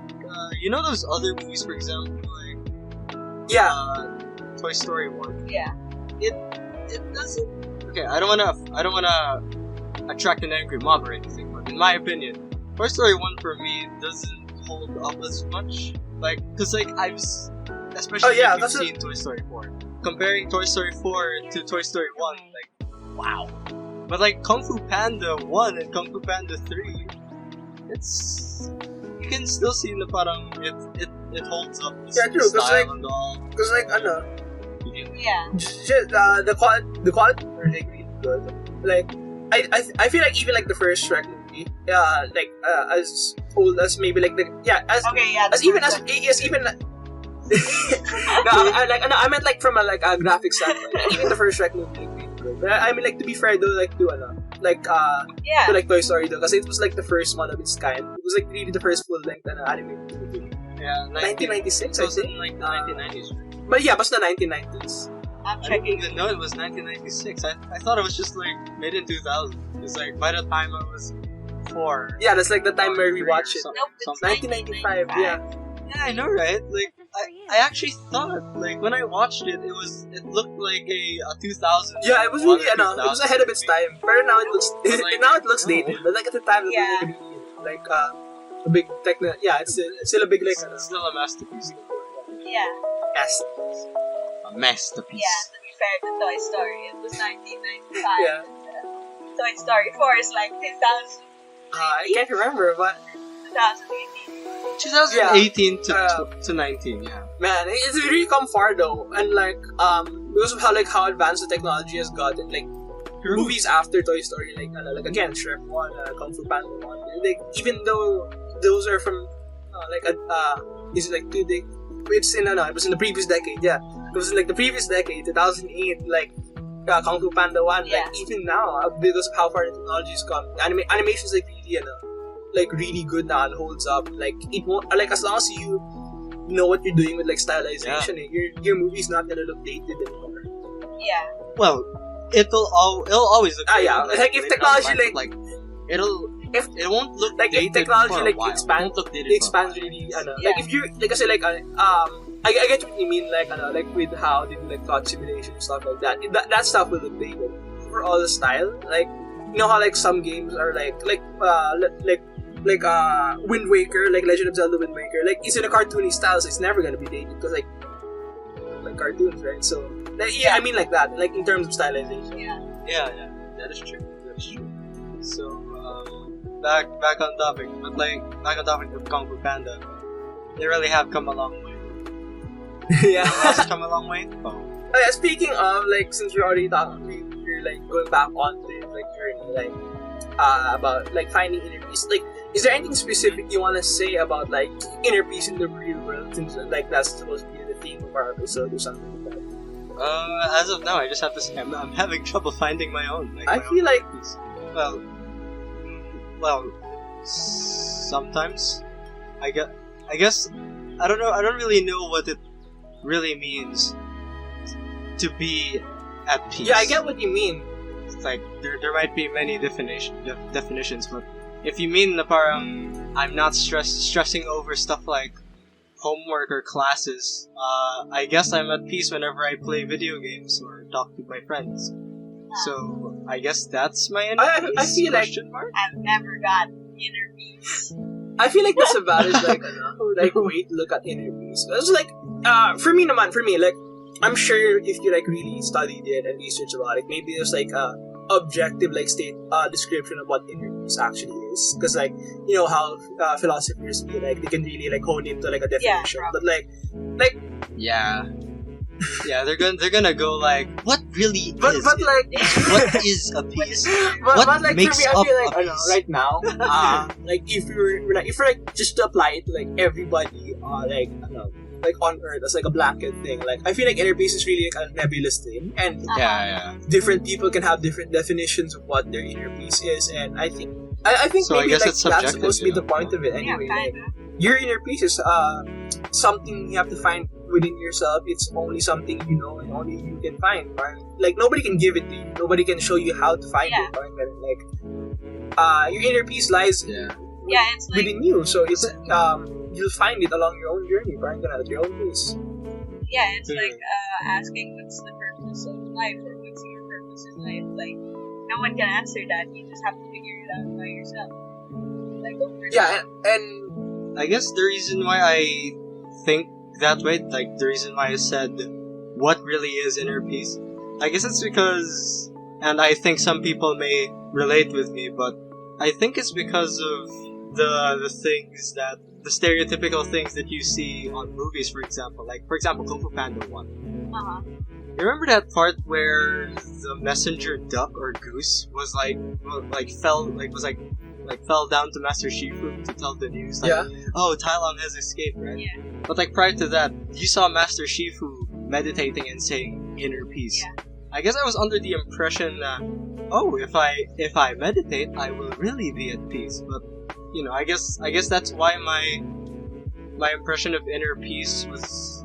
Speaker 3: You know those other movies, for example, like Toy Story 1.
Speaker 2: Yeah.
Speaker 3: It doesn't. Okay, I don't wanna attract an angry mob or anything, but in my opinion, Toy Story 1 for me doesn't hold up as much. Like, cause like especially if you've seen Toy Story 4. Comparing Toy Story 4 to Toy Story 1, like, wow. But like Kung Fu Panda 1 and Kung Fu Panda 3. It's you can still see the parang it holds up the style and all.
Speaker 4: Because like
Speaker 2: Yeah.
Speaker 4: the quality are like really good. Like I feel like even like the first Shrek movie, like as old as maybe like as even like, I meant like from a graphic standpoint. Like, even the first Shrek movie is really good. But I mean like to be fair though, like to to like Toy Story though, because it was like the first one of its kind. It was like really the first full length animated movie.
Speaker 3: Yeah,
Speaker 4: 1996 I think.
Speaker 3: Like the 1990s.
Speaker 4: But yeah, but the 1990s.
Speaker 2: I'm
Speaker 3: I
Speaker 2: checking.
Speaker 3: didn't even know it was 1996. I thought it was just like made in 2000. It's like by the time I was 4.
Speaker 4: Yeah, that's like the time where we watched it.
Speaker 2: Nope, it's
Speaker 4: 1995. Yeah.
Speaker 3: Yeah, I know, right? Like, I actually thought, like, when I watched it, it looked like a 2000.
Speaker 4: Yeah, it was really, it was ahead of its time. But now it looks, now it looks dated. But like at the time, it was really, like, a big techno. Yeah, it's still a big, like,
Speaker 3: it's still a masterpiece.
Speaker 2: Yeah.
Speaker 4: Yes.
Speaker 3: A masterpiece.
Speaker 2: Yeah, to be fair to Toy Story, it was 1995.
Speaker 4: Yeah.
Speaker 2: Toy Story 4 is like 2000.
Speaker 4: I can't remember, but
Speaker 2: 2018.
Speaker 3: 2018 to 19, yeah.
Speaker 4: Man, it's really come far though, and like because of how advanced the technology has gotten, like movies after Toy Story, like again Shrek 1, Kung Fu Panda 1, like even though those are from is it like it was in the previous decade, yeah. It was in like the previous decade, 2008, like Kung Fu Panda 1, like even now, because of how far the technology has come, animation's like really like really good now and holds up. Like it won't, like as long as you know what you're doing with like stylization, your movie's not gonna look dated anymore.
Speaker 2: Yeah.
Speaker 3: Well, it'll always look dated.
Speaker 4: Yeah. Like if technology like
Speaker 3: it won't look
Speaker 4: like
Speaker 3: dated
Speaker 4: if technology
Speaker 3: for a
Speaker 4: like
Speaker 3: while.
Speaker 4: expands really like if you like I say like I get what you mean like with how they do like thought simulation and stuff like that. That stuff will look dated. For all the style, like you know how like some games are like Wind Waker, like Legend of Zelda Wind Waker, like it's in a cartoony style, so it's never gonna be dated because like cartoons, right? So I mean like that, like in terms of stylization.
Speaker 3: Yeah, that is true. So back on topic, but like back on topic of Kung Fu Panda, they really have come a long way.
Speaker 4: Yeah,
Speaker 3: has come a long way. Oh.
Speaker 4: Yeah, speaking of like, since we're already talking, we're like going back on this like journey, like about like finding inner peace. Like, is there anything specific you want to say about like inner peace in the real world? Since like that's supposed to be the theme of our episode or something like that.
Speaker 3: As of now, I just have to say I'm having trouble finding my own. Like,
Speaker 4: I feel like
Speaker 3: peace. Well, sometimes I guess I don't know. I don't really know what it really means to be at peace.
Speaker 4: Yeah, I get what you mean.
Speaker 3: It's like there might be many definitions, but if you mean the parang I'm not stressing over stuff like homework or classes, I guess I'm at peace whenever I play video games or talk to my friends. So I guess that's my inner peace.
Speaker 4: I feel like
Speaker 2: I've never got inner peace.
Speaker 4: I feel like that's about as like way to look at inner peace. It's like for me, like I'm sure if you like really studied it and researched about it, maybe there's like a objective like state description of what inner peace actually is. Because like you know how philosophers be like they can really like hone into like a definition, but like
Speaker 3: Yeah, they're gonna go like, what really
Speaker 4: But
Speaker 3: is
Speaker 4: but
Speaker 3: it?
Speaker 4: like
Speaker 3: What is a piece?
Speaker 4: but
Speaker 3: What
Speaker 4: like
Speaker 3: makes
Speaker 4: for me, I
Speaker 3: up
Speaker 4: feel like
Speaker 3: a piece?
Speaker 4: right now, like if you're like just to apply it to like everybody, like I don't know, like on Earth as like a blanket thing. Like I feel like inner peace is really like a nebulous thing, and
Speaker 3: Yeah.
Speaker 4: different people can have different definitions of what their inner peace is, and I think
Speaker 3: So I
Speaker 4: maybe
Speaker 3: guess
Speaker 4: like
Speaker 3: it's
Speaker 4: that's
Speaker 3: subjective,
Speaker 4: supposed to be
Speaker 3: you
Speaker 4: the
Speaker 3: know?
Speaker 4: point of it
Speaker 2: Yeah,
Speaker 4: anyway. Like,
Speaker 2: kinda.
Speaker 4: your inner peace is something you have to find within yourself. It's only something you know and only you can find. Right? Like nobody can give it to you. Nobody can show you how to find
Speaker 2: Yeah.
Speaker 4: it. Right? Like your inner peace lies
Speaker 2: Yeah, it's like
Speaker 4: within you. So it's you'll find it along your own journey. Right? At your own pace.
Speaker 2: it's like asking what's the purpose of life or what's your purpose in life. Like no one can answer that. You just have to figure it out by yourself. Like over
Speaker 4: Yeah, and
Speaker 3: I guess the reason why I think that way, like the reason why I said what really is inner peace, I guess it's because, and I think some people may relate with me, but I think it's because of the things that, the stereotypical things that you see on movies, for example. Like, for example, Kung Fu Panda 1.
Speaker 2: Uh-huh.
Speaker 3: You remember that part where the messenger duck or goose was fell down to Master Shifu to tell the news, like, oh, Tai Lung has escaped, right?
Speaker 2: Yeah.
Speaker 3: But like prior to that, you saw Master Shifu meditating and saying inner peace.
Speaker 2: Yeah.
Speaker 3: I guess I was under the impression that, oh, if I meditate, I will really be at peace. But you know, I guess that's why my impression of inner peace was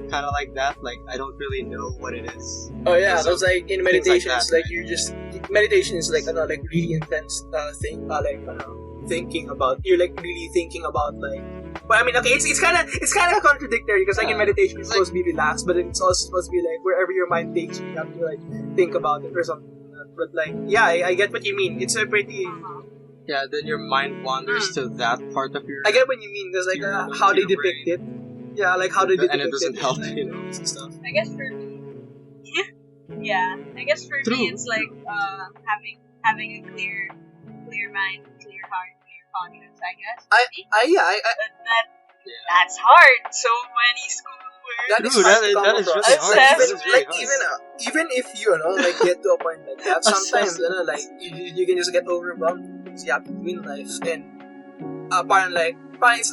Speaker 3: kind of like that. Like, I don't really know what it is.
Speaker 4: oh yeah,
Speaker 3: So,
Speaker 4: those like in
Speaker 3: things like
Speaker 4: meditation,
Speaker 3: that,
Speaker 4: it's like
Speaker 3: right?
Speaker 4: you're just meditation is like like really intense thing. Thinking about, you're like really thinking about like. But I mean, okay, it's kind of contradictory because like in meditation it's supposed to be relaxed, but it's also supposed to be like wherever your mind takes you, you have to like think about it or something. But like, yeah, I get what you mean. It's a pretty.
Speaker 3: Yeah, then your mind wanders to that part of your.
Speaker 4: I get what you mean because like how they
Speaker 3: your
Speaker 4: depict
Speaker 3: brain.
Speaker 4: it. Yeah, like how they depict
Speaker 3: And it doesn't help,
Speaker 4: and,
Speaker 3: you know.
Speaker 4: and stuff.
Speaker 2: I guess for me, I guess for me it's like having a clear mind, clear heart, clear conscience. I guess. But that's hard. So many schoolwork.
Speaker 4: That is
Speaker 3: Dude,
Speaker 4: hard to come
Speaker 3: that is
Speaker 4: across.
Speaker 3: really hard.
Speaker 2: Obsessed
Speaker 3: That is
Speaker 2: with-
Speaker 3: really
Speaker 4: Like
Speaker 3: hard.
Speaker 4: even if you know like get to a point like that, sometimes
Speaker 3: Obsessed.
Speaker 4: like you can just get overwhelmed because you have to do in life, and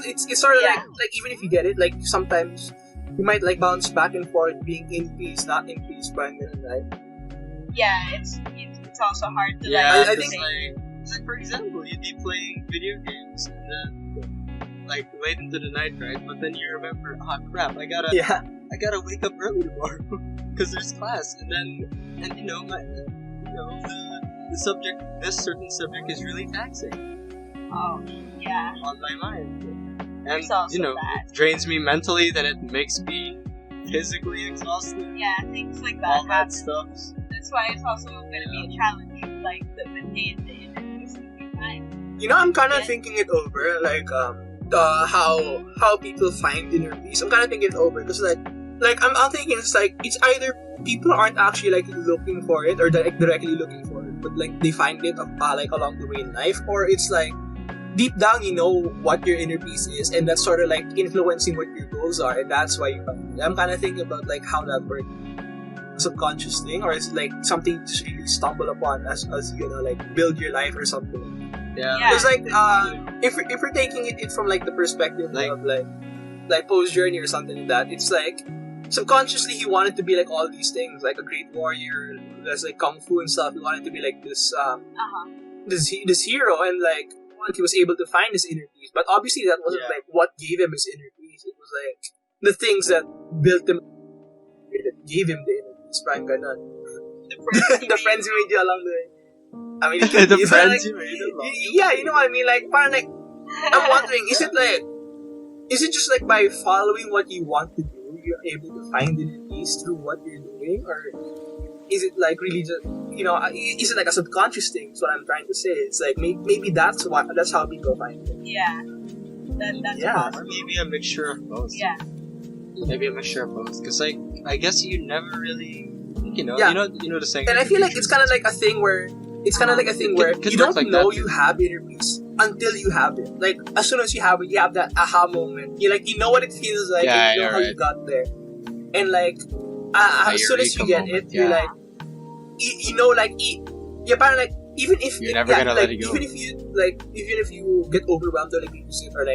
Speaker 4: it's sort of like even if you get it, like sometimes you might like bounce back and forth being in peace, not in peace, but like
Speaker 2: Yeah, it's also hard to
Speaker 3: Yeah,
Speaker 2: like.
Speaker 4: I
Speaker 3: because,
Speaker 4: think-
Speaker 3: like for example, you'd be playing video games and then like late into the night, right? But then you remember, oh crap, I gotta wake up early tomorrow because there's class, and you know the subject, this certain subject is really taxing
Speaker 2: Oh, yeah.
Speaker 3: on my mind, and
Speaker 2: There's also
Speaker 3: you know
Speaker 2: that.
Speaker 3: it drains me mentally, then it makes me physically exhausted.
Speaker 2: Yeah, things like that
Speaker 3: All that
Speaker 2: happen.
Speaker 3: stuff.
Speaker 2: That's why it's also going to be a challenge, like the maintain the inner peace of your mind.
Speaker 4: you know, I'm kind of
Speaker 2: Yeah.
Speaker 4: thinking it over, like how people find inner peace. I'm kind of thinking it over because like I'm thinking it's like it's either people aren't actually like looking for it or directly looking for it, but like they find it like along the way in life, or it's like deep down you know what your inner peace is, and that's sort of like influencing what your goals are, and that's why you find it. I'm kind of thinking about like how that works. Subconscious thing, or it's like something you just really stumble upon as you know like build your life or something.
Speaker 3: Yeah.
Speaker 2: Yeah.
Speaker 4: Because like if we're taking it from like the perspective of like post journey or something like that, it's like subconsciously he wanted to be like all these things, like a great warrior, there's like kung fu and stuff. He wanted to be like this this hero, and like he was able to find his inner peace. But obviously that wasn't like what gave him his inner peace. It was like the things that built him, that gave him the inner peace. Parang ganun. The friends you made you along the way. I mean,
Speaker 3: The
Speaker 4: it's
Speaker 3: friends
Speaker 4: like,
Speaker 3: you made along
Speaker 4: yeah, you know what I mean. Like, parang like, I'm wondering, is it just like by following what you want to do, you're able to find inner peace through what you're doing, or is it like really just, you know, is it like a subconscious thing? That's what I'm trying to say. It's like maybe that's how people find it.
Speaker 2: Yeah. That's
Speaker 4: Yeah.
Speaker 3: Or
Speaker 2: possible.
Speaker 3: maybe a mixture of both.
Speaker 2: Yeah.
Speaker 3: Maybe a mixture of both. Because like, I guess you never really, you know,
Speaker 4: Yeah.
Speaker 3: you know the saying.
Speaker 4: And I feel like it's kind of like a thing where
Speaker 3: Could
Speaker 4: you
Speaker 3: work
Speaker 4: don't
Speaker 3: like
Speaker 4: know
Speaker 3: that.
Speaker 4: you have inner peace until you have it. Like as soon as you have it, you have that aha moment. You know what it feels like,
Speaker 3: Yeah,
Speaker 4: and you know
Speaker 3: you're
Speaker 4: how you
Speaker 3: right.
Speaker 4: got there. And like as soon as you get
Speaker 3: moment,
Speaker 4: it, you're like, you know, like, you're parang like, even if
Speaker 3: you're never gonna let it go.
Speaker 4: even if you get overwhelmed or like lose it or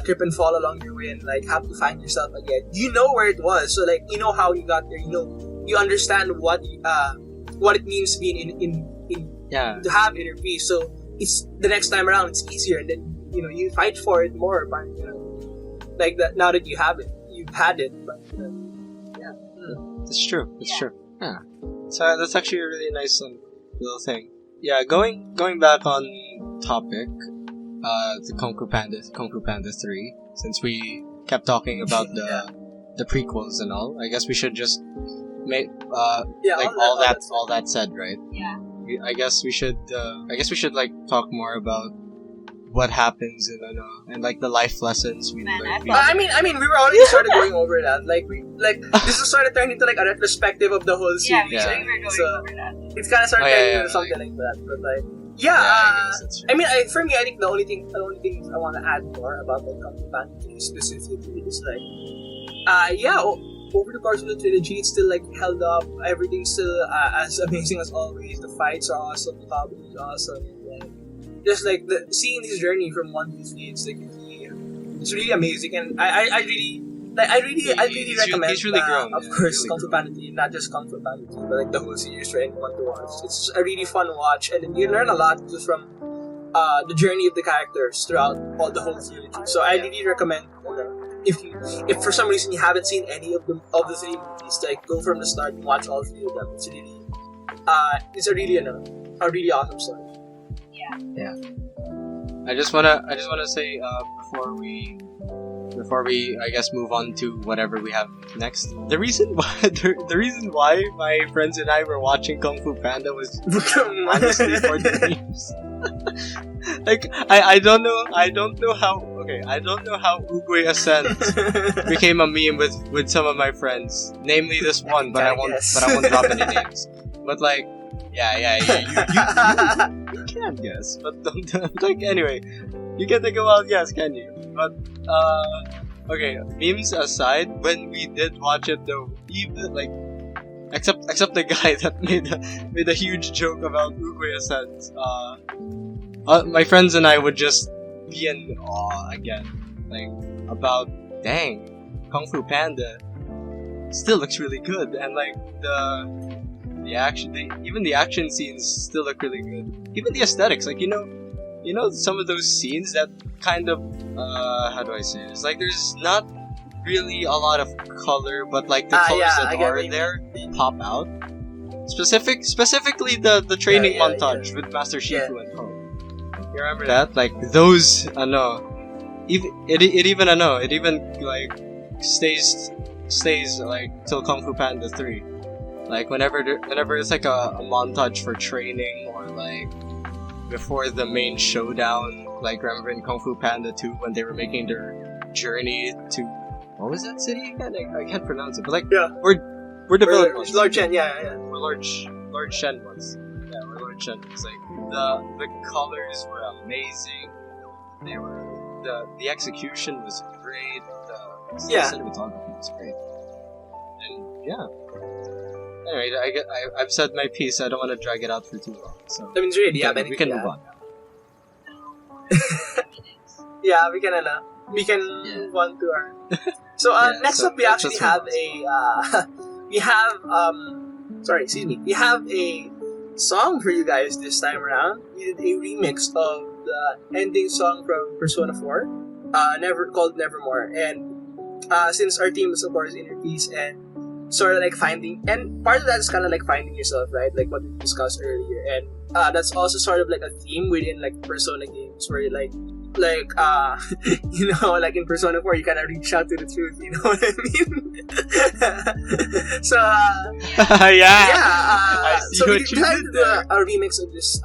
Speaker 4: trip and fall along your way and like have to find yourself again, you know where it was. So like, you know how you got there. You know, you understand what it means being in to have inner peace. So it's the next time around, it's easier, and then you know you fight for it more. But you know, like that now that you have it, you've had it. But
Speaker 3: it's true. It's true. Yeah. So that's actually a really nice little thing. Yeah, going back on topic, the Kung Fu Panda 3. Since we kept talking about the prequels and all, I guess we should just make all that said, right?
Speaker 2: Yeah.
Speaker 3: I guess we should like talk more about what happens and like the life lessons we learned.
Speaker 4: I mean, we were already started going over that. Like this is sort of turned into like a retrospective of the whole series.
Speaker 2: Yeah, we were going over that.
Speaker 4: It's kind of started turning into something like that. But like, I mean, for me, I think the only thing I want to add more about the Kung Fu Panda specifically is like, over the course of the trilogy, it's still like held up. Everything's still as amazing as always. The fights are awesome. The comedy is awesome. Just like seeing this journey from 1 to 3, it's like it's really amazing, and I really recommend.
Speaker 3: He's really grown.
Speaker 4: Of course, Kung Fu Panda 3, not just Kung Fu Panda 2, but like the whole series for anyone to watch. It's a really fun watch, and then you learn a lot just from the journey of the characters throughout the whole trilogy. So I really recommend. If for some reason you haven't seen any of the 3 movies, like go from the start and watch all 3 of them. It's a really awesome story.
Speaker 3: Yeah. I just wanna say before we I guess move on to whatever we have next. The reason why my friends and I were watching Kung Fu Panda was honestly for the memes. Like I don't know how Oogway Ascent became a meme with some of my friends, namely this one, but I won't drop any names. But like, you can guess, but don't like anyway. You get to go out, yes, can you? But okay, memes aside, when we did watch it though, even like except the guy that made a huge joke about Oogway Ascent, my friends and I would just be in awe again, like about dang, Kung Fu Panda still looks really good, and like the action, even the action scenes still look really good. Even the aesthetics, like you know some of those scenes that kind of how do I say this? Like there's not really a lot of color, but like the colors that are there pop out. Specifically the training montage with Master Shifu and Ho. You remember that? Like those, it even like stays like till Kung Fu Panda 3. Like whenever it's like a montage for training or like before the main showdown, like remember in Kung Fu Panda 2 when they were making their journey to what was that city again? I can't pronounce it, but like we're the villain ones.
Speaker 4: Lord Shen,
Speaker 3: We're Lord Shen ones. Yeah, we're Lord Shen. It's like the colors were amazing. They were the execution was great. The cinematography was great. And anyway, I've said my piece. I don't want to drag it out for too long. So
Speaker 4: I mean, really,
Speaker 3: we can move on now.
Speaker 4: we can move on to our. So next up, we actually have we have a song for you guys this time around. We did a remix of the ending song from Persona 4, called Nevermore, and since our team is of course Inner Peace and sort of like finding, and part of that is kind of like finding yourself, right? Like what we discussed earlier, and that's also sort of like a theme within like Persona games where like like in Persona 4 you kind of reach out to the truth, you know what I mean? So so we decided to do a remix of this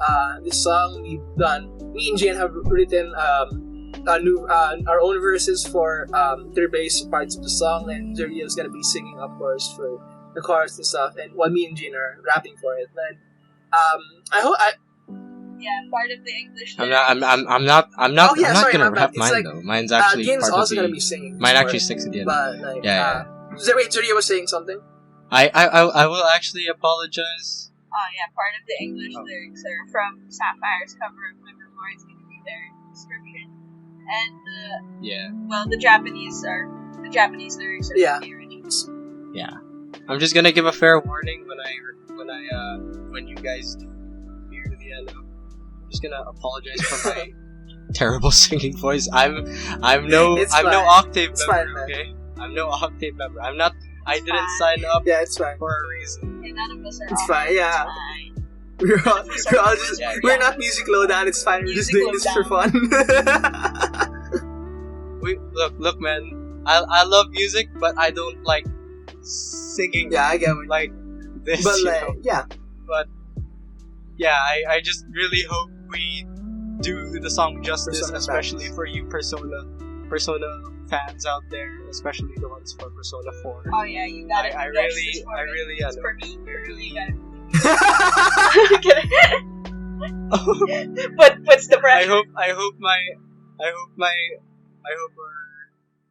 Speaker 4: song. Me and Gian have written our own verses for their bass parts of the song, and Zaria is gonna be singing, of course, for the chorus and stuff, and while me and Gian are rapping for it. And
Speaker 2: part of the English.
Speaker 3: I'm not gonna rap mine though. Mine's actually
Speaker 4: Gian's
Speaker 3: part
Speaker 4: also
Speaker 3: of
Speaker 4: gonna be singing.
Speaker 3: Mine actually sings at the end.
Speaker 4: But like, Zaria was saying something.
Speaker 3: I will actually apologize.
Speaker 2: Oh yeah, part of the English lyrics are from Sapphire's cover of Livermore. It's gonna be their description, and the Japanese lyrics are from the originals.
Speaker 3: Yeah, I'm just gonna give a fair warning when you guys do hear the end. I'm just gonna apologize for my terrible singing voice. I'm no octave member. Okay, I'm no octave member. I didn't sign up for a reason.
Speaker 2: Yeah, none of us are.
Speaker 4: It's fine. Yeah. We're not music lowdown. It's fine. We're just doing this for fun.
Speaker 3: Look, man. I love music, but I don't like singing.
Speaker 4: Yeah, I get it.
Speaker 3: Like this.
Speaker 4: But
Speaker 3: I just really hope we do the song justice,
Speaker 4: Persona
Speaker 3: especially
Speaker 4: fans.
Speaker 3: for you Persona fans out there, especially the ones for Persona 4.
Speaker 2: Oh yeah, you got it.
Speaker 3: I really
Speaker 2: for me, you really got it. What's the pressure?
Speaker 3: I hope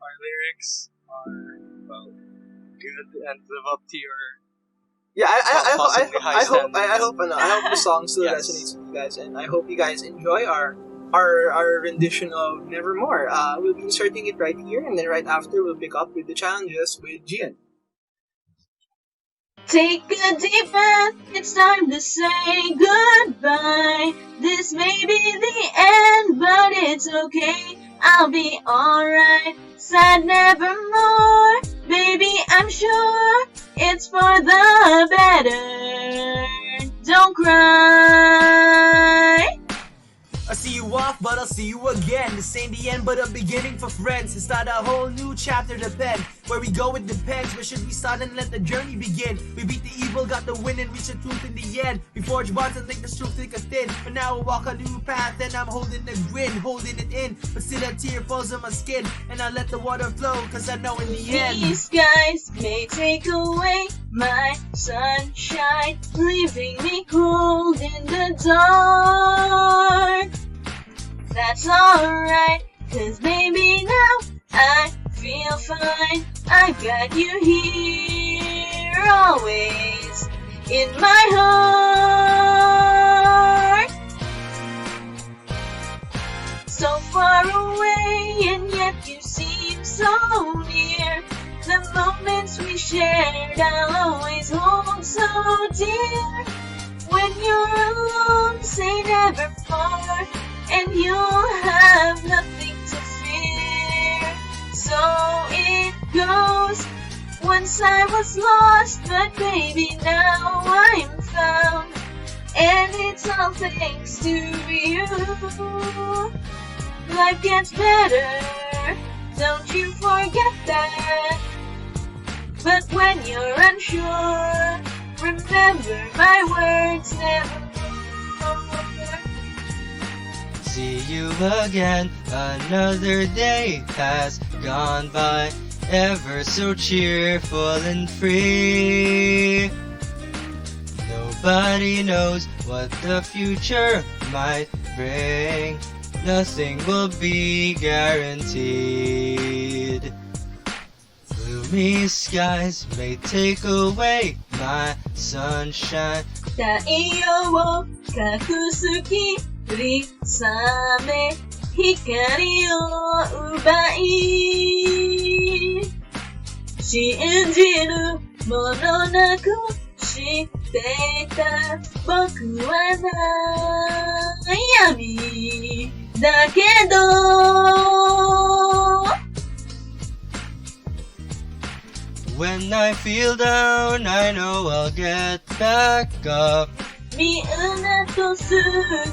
Speaker 3: our lyrics are good and live up to your
Speaker 4: I hope the song still resonates with you guys, and I hope you guys enjoy our rendition of Nevermore. We'll be inserting it right here, and then right after we'll pick up with the challenges with Gian.
Speaker 2: Take a deep breath, it's time to say goodbye. This may be the end, but it's okay, I'll be alright. Sad nevermore, baby, I'm sure it's for the better. Don't cry.
Speaker 1: I see you off, but I'll see you again. This ain't the end, but a beginning for friends. It's not a whole new chapter to pen. Where we go, it depends. Where should we start and let the journey begin? We beat the evil, got the win, and reach the truth in the end. We forge bonds and make the truth thick or thin. But now we walk a new path, and I'm holding the grin, holding it in. But still a tear falls on my skin, and I let the water flow, cause I know in the end.
Speaker 2: These skies may take away my sunshine, leaving me cold in the dark. That's alright, cause baby now I feel fine. I got you here always in my heart. So far away and yet you seem so near. The moments we shared I'll always hold so dear. When you're alone, say never more, and you'll have nothing to fear. So it goes. Once I was lost, but baby now I'm found, and it's all thanks to you. Life gets better, don't you forget that. But when you're unsure, remember my words never.
Speaker 3: See you again, another day has gone by, ever so cheerful and free. Nobody knows what the future might bring, nothing will be guaranteed. Gloomy skies may take away my sunshine.
Speaker 2: 太陽を隠す霧雨、光を奪い、信じるものなくしてた僕は悩みだけど、
Speaker 3: When I feel down, I know I'll get back up.
Speaker 2: みんなと過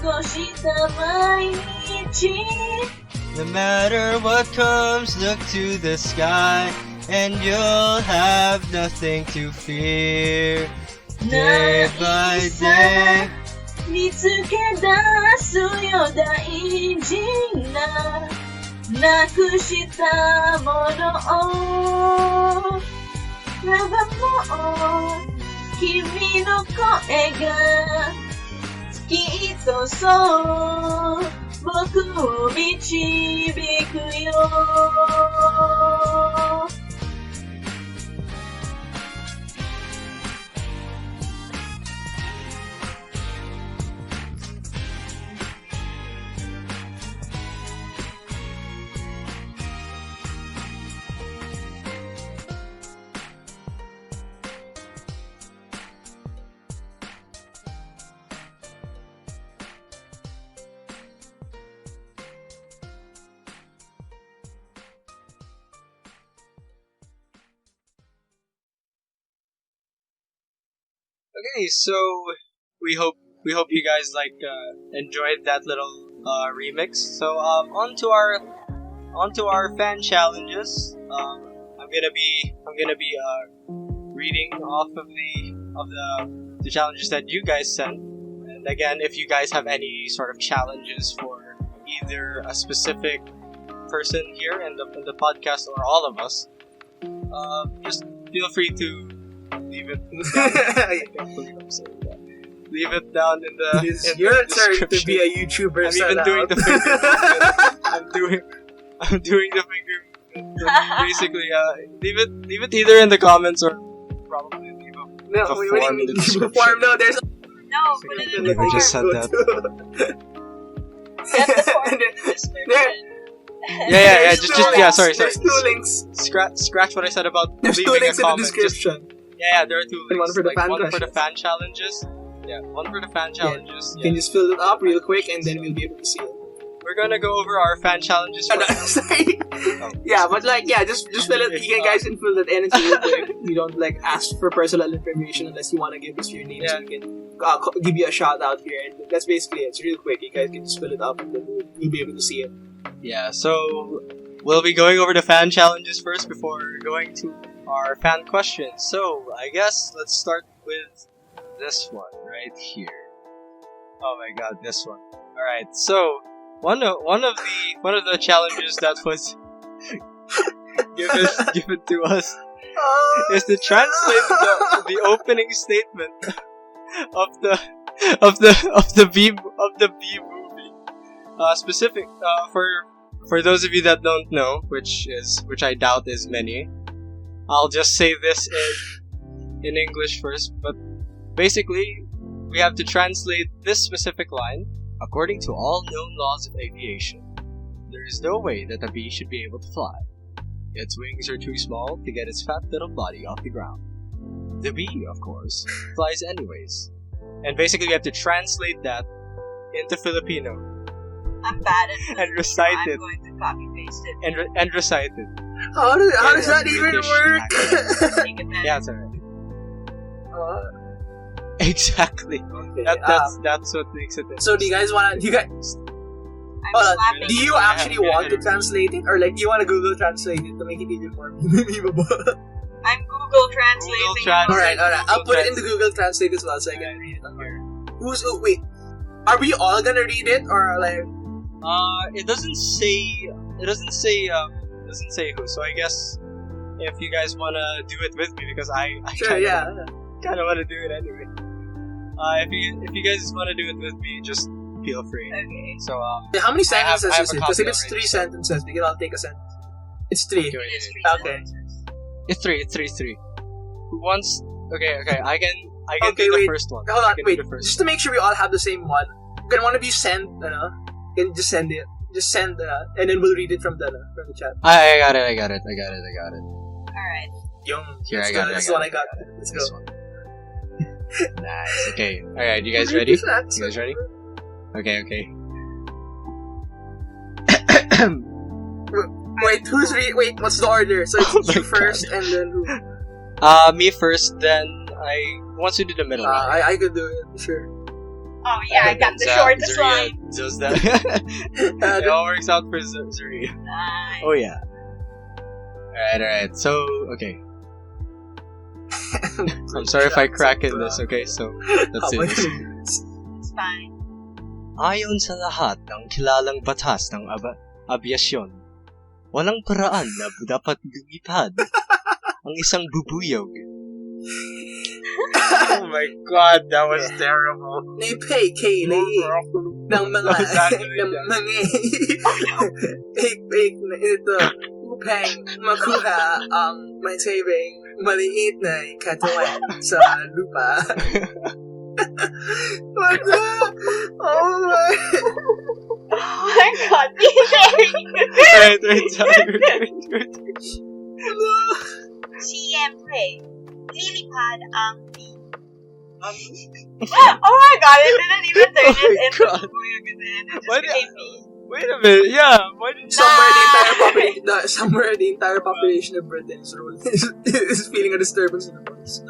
Speaker 2: ごした毎日。
Speaker 3: No matter what comes, look to the sky, and you'll have nothing to fear. Day by day,
Speaker 2: 見つけ出すよ大事ななくしたものを。Nevermore 君の声がきっとそう僕を導くよ。
Speaker 3: Okay, so we hope you guys enjoyed that little remix. So on to our fan challenges. I'm gonna be reading off of the challenges that you guys sent. And again, if you guys have any sort of challenges for either a specific person here in the podcast or all of us, just feel free to leave it down. I can't believe I'm saying that. Leave it down in the
Speaker 4: Your turn
Speaker 3: description.
Speaker 4: to be a YouTuber.
Speaker 3: I'm even doing the finger movement. I'm doing the finger movement. So basically, leave it either in the comments or probably leave a form in the description.
Speaker 4: No, there's
Speaker 2: No, put it in the
Speaker 3: We just said that.
Speaker 2: Get the form in the description.
Speaker 3: Yeah. Sorry.
Speaker 4: There's two links.
Speaker 3: Scratch what I said about
Speaker 4: There's two
Speaker 3: leaving
Speaker 4: links
Speaker 3: a
Speaker 4: in the
Speaker 3: comment.
Speaker 4: description.
Speaker 3: There are two links.
Speaker 4: And one for the fan
Speaker 3: one for the
Speaker 4: questions.
Speaker 3: fan challenges. Yeah, one for the fan challenges.
Speaker 4: You can just fill it up real quick and then we'll be able to see it.
Speaker 3: We're gonna go over our fan challenges.
Speaker 4: Sorry. Yeah, but just fill it. You guys can fill that in. We don't ask for personal information unless you want to give us your name, so we can give you a shout out here. And that's basically it. It's real quick. You guys can just fill it up and then we'll be able to see it.
Speaker 3: Yeah, so we'll be going over the fan challenges first before going to our fan questions. So I guess let's start with this one right here. Oh my god, this one. All right, so. One of the challenges that was given to us is to translate the opening statement of the B movie. Specific for those of you that don't know, which I doubt is many. I'll just say this in English first, but basically we have to translate this specific line. According to all known laws of aviation, there is no way that a bee should be able to fly. Its wings are too small to get its fat little body off the ground. The bee, of course, flies anyways. And basically, you have to translate that into Filipino.
Speaker 2: I'm bad at
Speaker 3: and recite
Speaker 2: I'm
Speaker 3: it.
Speaker 2: going to copy paste it.
Speaker 3: And recite it.
Speaker 4: How does that even
Speaker 3: British
Speaker 4: work?
Speaker 2: Make it better.
Speaker 3: Yeah, it's alright. Exactly.
Speaker 4: Okay,
Speaker 3: That's what makes it.
Speaker 4: so do you guys want to?
Speaker 2: I'm slapping
Speaker 4: Do you
Speaker 2: it.
Speaker 4: actually want to translate it, or do you want to Google Translate it to make it even more memeable?
Speaker 2: I'm Google translating.
Speaker 3: Translate.
Speaker 4: Alright. I'll put it in the Google Translate as well, so I can read it on here. Wait, are we all gonna read it, or
Speaker 3: It doesn't say who. So I guess if you guys wanna do it with me, because I
Speaker 4: Sure,
Speaker 3: kinda,
Speaker 4: yeah.
Speaker 3: kind of want to do it anyway. If you guys want to do it with me, just feel free.
Speaker 2: Okay.
Speaker 3: So
Speaker 4: How many
Speaker 3: I have
Speaker 4: sentences is
Speaker 3: a
Speaker 4: it? Because if
Speaker 3: copy
Speaker 4: it's
Speaker 3: already.
Speaker 4: 3 sentences, we can all take a sentence. It's 3.
Speaker 3: do it.
Speaker 2: It is three
Speaker 4: Okay.
Speaker 2: sentences.
Speaker 3: It's three. Who wants? Okay. I can
Speaker 4: Okay,
Speaker 3: do the
Speaker 4: wait.
Speaker 3: first one.
Speaker 4: Hold
Speaker 3: I
Speaker 4: on,
Speaker 3: can
Speaker 4: wait.
Speaker 3: do the first.
Speaker 4: Just to make sure we all have the same one. Then one of you send, you can just send it. Just send, and then we'll read it from the chat.
Speaker 3: I got it.
Speaker 2: Alright.
Speaker 3: Here, I
Speaker 4: Let's
Speaker 3: got
Speaker 4: go.
Speaker 3: it.
Speaker 4: That's what I got. Let's
Speaker 3: This
Speaker 4: go.
Speaker 3: one. Nice. Okay. All right. You guys ready? You guys ready? Okay.
Speaker 4: Wait, wait, what's the order? So it's
Speaker 3: Oh
Speaker 4: you
Speaker 3: my
Speaker 4: first, and then who?
Speaker 3: Me first. Then who wants to do the middle?
Speaker 4: I could do it, sure.
Speaker 2: Oh yeah, I got the shortest
Speaker 3: Zaria
Speaker 2: one.
Speaker 3: does that. It all works out for Zaria.
Speaker 2: Nice.
Speaker 3: Oh yeah. Alright. So, okay. I'm sorry if I crack in this, okay? So, let's do this.
Speaker 2: It's fine.
Speaker 3: Ayon sa lahat ng kilalang batas ng abyasyon, walang paraan na dapat lumipad ang isang bubuyog. Oh my god, that was terrible.
Speaker 4: Naipay kay ng mga hik-hik na ito upang makuha ang may saving maliit na katawan sa lupa. What the? Oh my...
Speaker 2: Oh my god,
Speaker 3: Wait.
Speaker 2: Siyempre, lilipad ang bee. Oh my god, it didn't even turn it into
Speaker 3: God.
Speaker 2: bubuyog again. It just
Speaker 3: Why
Speaker 2: became bee.
Speaker 3: Wait a minute, yeah. Why did
Speaker 4: Somewhere the entire population of Britain is feeling a disturbance in the voice.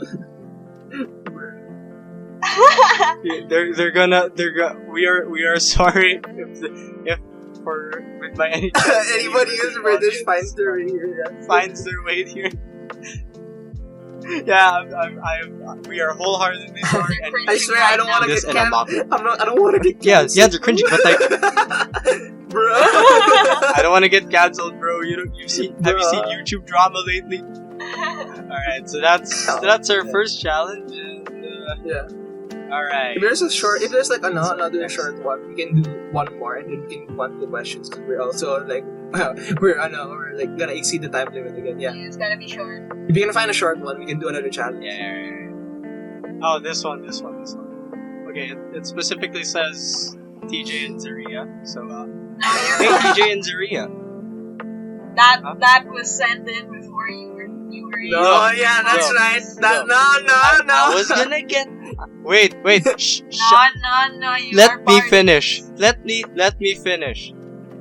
Speaker 3: We are sorry if with my any
Speaker 4: Anybody who's British finds their way here.
Speaker 3: finds their way here. Yeah, we are wholeheartedly sorry. And
Speaker 4: I swear I don't want to
Speaker 3: this
Speaker 4: get
Speaker 3: in a mock.
Speaker 4: cancelled. I don't want to get
Speaker 3: Yeah,
Speaker 4: cancelled.
Speaker 3: they're cringy, but like,
Speaker 4: Bro.
Speaker 3: I don't want to get cancelled, bro. Have you seen YouTube drama lately? Alright, so that's our first challenge. And,
Speaker 4: Yeah.
Speaker 3: Alright.
Speaker 4: If there's like another short one, we can do one more and then we can move on to the questions because we're also like we're like gonna exceed the time limit again. Yeah.
Speaker 2: It's gotta be short.
Speaker 4: If you can find a short one, we can do another challenge.
Speaker 3: Yeah. Oh, this one. Okay, it specifically says TJ and Zaria. So, hey TJ and Zaria.
Speaker 2: That was sent in before you were in.
Speaker 4: No, yeah, that's right. No.
Speaker 3: I was gonna get. Wait. Shh.
Speaker 2: No. You
Speaker 3: Let
Speaker 2: are
Speaker 3: me
Speaker 2: part-
Speaker 3: finish. Let me finish.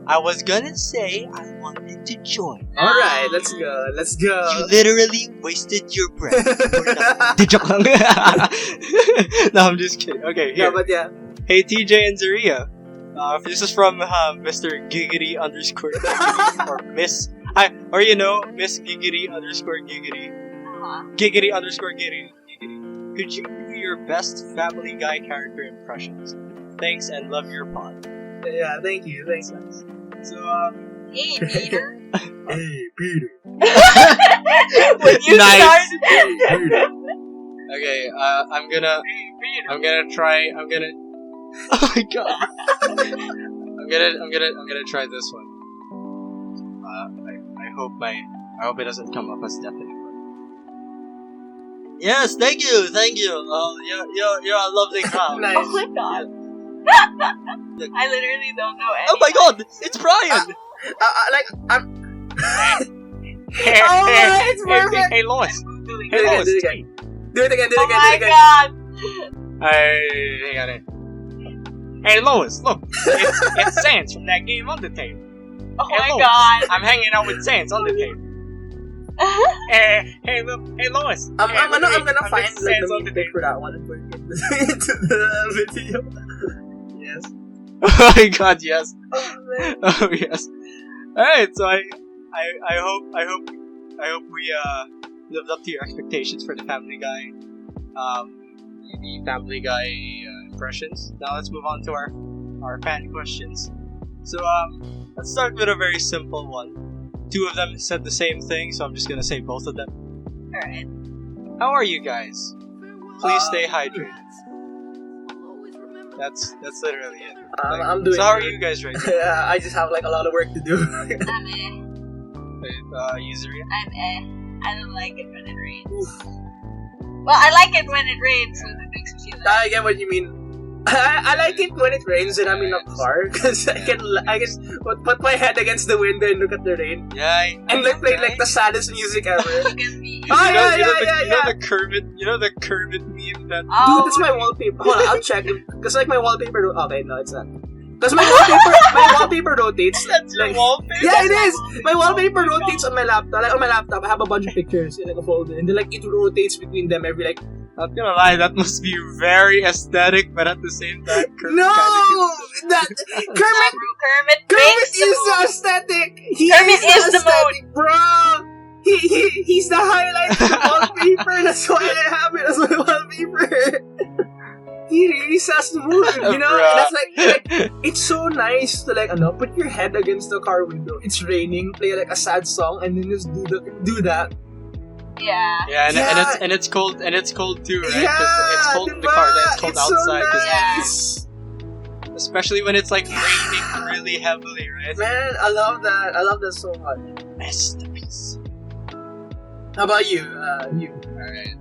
Speaker 3: I was gonna say I wanted to join.
Speaker 4: Alright, let's go.
Speaker 3: You literally wasted your breath. Joke lang. No, I'm just kidding. Okay, here.
Speaker 4: No, but yeah.
Speaker 3: Hey TJ and Zaria. This is from Mr. Giggity underscore Giggity or Miss Miss Giggity underscore Giggity. Giggity underscore Giggity. Could you do your best Family Guy character impressions? Thanks and love your pod.
Speaker 4: Yeah, thank you. Thanks. So,
Speaker 2: Hey, Peter.
Speaker 4: Hey, Peter.
Speaker 2: When you
Speaker 3: Nice.
Speaker 2: started.
Speaker 4: Hey, Peter.
Speaker 3: Okay, I'm gonna try. Oh my god. I'm gonna try this one. I hope it doesn't come up as deafening. Yes, thank you. You're a lovely crowd.
Speaker 4: Nice.
Speaker 2: Oh my god. I literally don't know anything.
Speaker 3: Oh my god, it's Brian.
Speaker 4: I'm.
Speaker 3: Hey,
Speaker 4: it's perfect.
Speaker 3: Hey, Lois.
Speaker 4: Do it again. Do it again.
Speaker 2: Oh my god.
Speaker 3: Hey, Lois, look. It's Sans from that game Undertale.
Speaker 2: Oh
Speaker 3: Hey,
Speaker 2: my
Speaker 3: Lois,
Speaker 2: god.
Speaker 3: I'm hanging out with Sans Undertale. Hey, Lois.
Speaker 4: I'm gonna
Speaker 3: I'm
Speaker 4: find
Speaker 3: mixing
Speaker 4: like
Speaker 3: Sans
Speaker 4: the
Speaker 3: Undertale.
Speaker 4: music for that one and put it into the video. Yes.
Speaker 3: Oh my god, yes.
Speaker 4: Oh, man.
Speaker 3: Oh yes. Alright, so I hope we lived up to your expectations for the Family Guy the Family Guy impressions. Now let's move on to our fan questions. So let's start with a very simple one. Two of them said the same thing, so I'm just gonna say both of them.
Speaker 2: Alright.
Speaker 3: How are you guys? Please stay hydrated. That's literally it.
Speaker 4: I'm doing
Speaker 3: so how are
Speaker 4: good.
Speaker 3: you guys right now?
Speaker 4: Yeah, I just have like a lot of work to do.
Speaker 2: I'm
Speaker 3: Zaria?
Speaker 2: I don't like it when it rains. Well, I like it when it rains, so it makes me feel like...
Speaker 4: I get what you mean. I like it when it rains and I'm in a car because I can put my head against the window and look at the rain
Speaker 3: Yeah,
Speaker 4: and like play like the saddest music ever.
Speaker 2: Look at me.
Speaker 4: Oh, yeah.
Speaker 3: You know the Kermit meme that.
Speaker 2: Oh,
Speaker 4: Dude, that's my wallpaper. Hold on, I'll check it. Because like my wallpaper. Okay, no, it's not. Because my wallpaper rotates.
Speaker 3: That's your
Speaker 4: like,
Speaker 3: wallpaper.
Speaker 4: Yeah, it is. My wallpaper rotates on my laptop. Like on my laptop, I have a bunch of pictures in like a folder, and then like it rotates between them every like.
Speaker 3: Not gonna lie, that must be very aesthetic, but at the same time, Kermit
Speaker 4: No,
Speaker 3: kinda
Speaker 4: that
Speaker 2: Kermit
Speaker 4: Kermit
Speaker 2: makes the
Speaker 4: is the
Speaker 2: mood.
Speaker 4: aesthetic. He
Speaker 2: Kermit is the
Speaker 4: aesthetic, bro. He's the highlight of the wallpaper. That's why I have it as my wallpaper. He really sets the mood, you know.
Speaker 3: Bruh.
Speaker 4: That's like it's so nice to like put your head against the car window. It's raining, play like a sad song, and then just do that.
Speaker 2: Yeah.
Speaker 3: Yeah, and it's cold too, right?
Speaker 4: Yeah,
Speaker 3: it's cold in the car, then it's cold
Speaker 4: it's
Speaker 3: outside.
Speaker 4: So
Speaker 3: 'cause-
Speaker 4: nice.
Speaker 3: especially when it's like raining really heavily, right?
Speaker 4: Man, I love that. I love that so much.
Speaker 3: Masterpiece.
Speaker 4: How about you?
Speaker 3: Alright.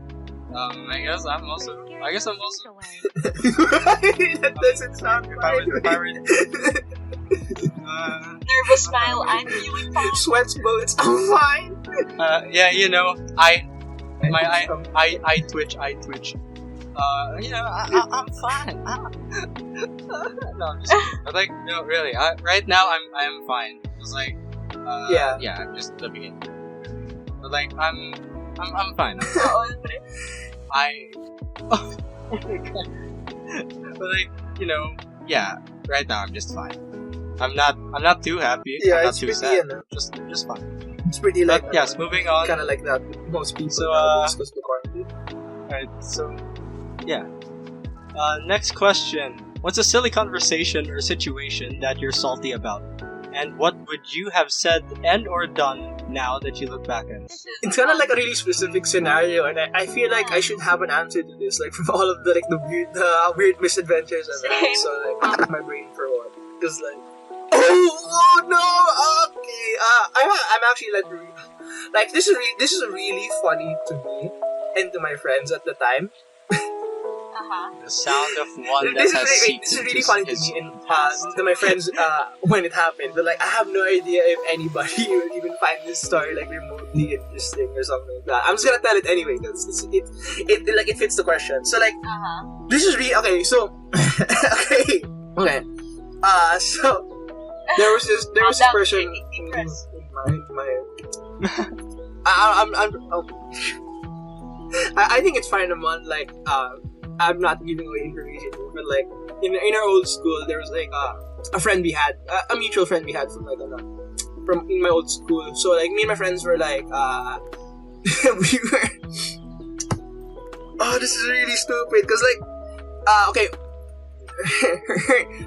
Speaker 3: I guess I'm also.
Speaker 4: That doesn't sound
Speaker 3: If I
Speaker 4: right.
Speaker 2: Nervous smile, I'm feeling fine.
Speaker 4: Sweats bullets. I'm fine.
Speaker 3: Yeah, you know, I twitch. I'm fine. No, I'm just kidding. But like, no, really. Right now, I'm fine. It's like, yeah, I'm just living it. But like, I'm fine. Oh my god. But like, yeah, right now I'm just fine. I'm not too happy.
Speaker 4: Yeah,
Speaker 3: I'm not
Speaker 4: it's
Speaker 3: too
Speaker 4: pretty,
Speaker 3: sad.
Speaker 4: you
Speaker 3: Just fine.
Speaker 4: It's pretty like
Speaker 3: But yes, moving on.
Speaker 4: kind of like that with most people.
Speaker 3: So,
Speaker 4: discuss the quarantine.
Speaker 3: Alright, so yeah. Next question. What's a silly conversation or situation that you're salty about? And what would you have said and or done now that you look back at it?
Speaker 4: It's kind of like a really specific scenario, and I feel like I should have an answer to this, like from all of the weird misadventures I've had. So like, my brain for one, because like, oh no, okay, I'm actually like this is really funny to me and to my friends at the time.
Speaker 3: The sound of one that
Speaker 4: This
Speaker 3: has
Speaker 4: is really funny to me and to my friends when it happened. But like, I have no idea if anybody will even find this story like remotely interesting or something like that. I'm just gonna tell it anyway because it fits the question. So like, this is really okay. So okay. So there was this person in I think it's fine. I'm not giving away information, but like in our old school, there was like a friend we had, a mutual friend we had from from in my old school. So like me and my friends were like, we were. Oh, this is really stupid because like, okay,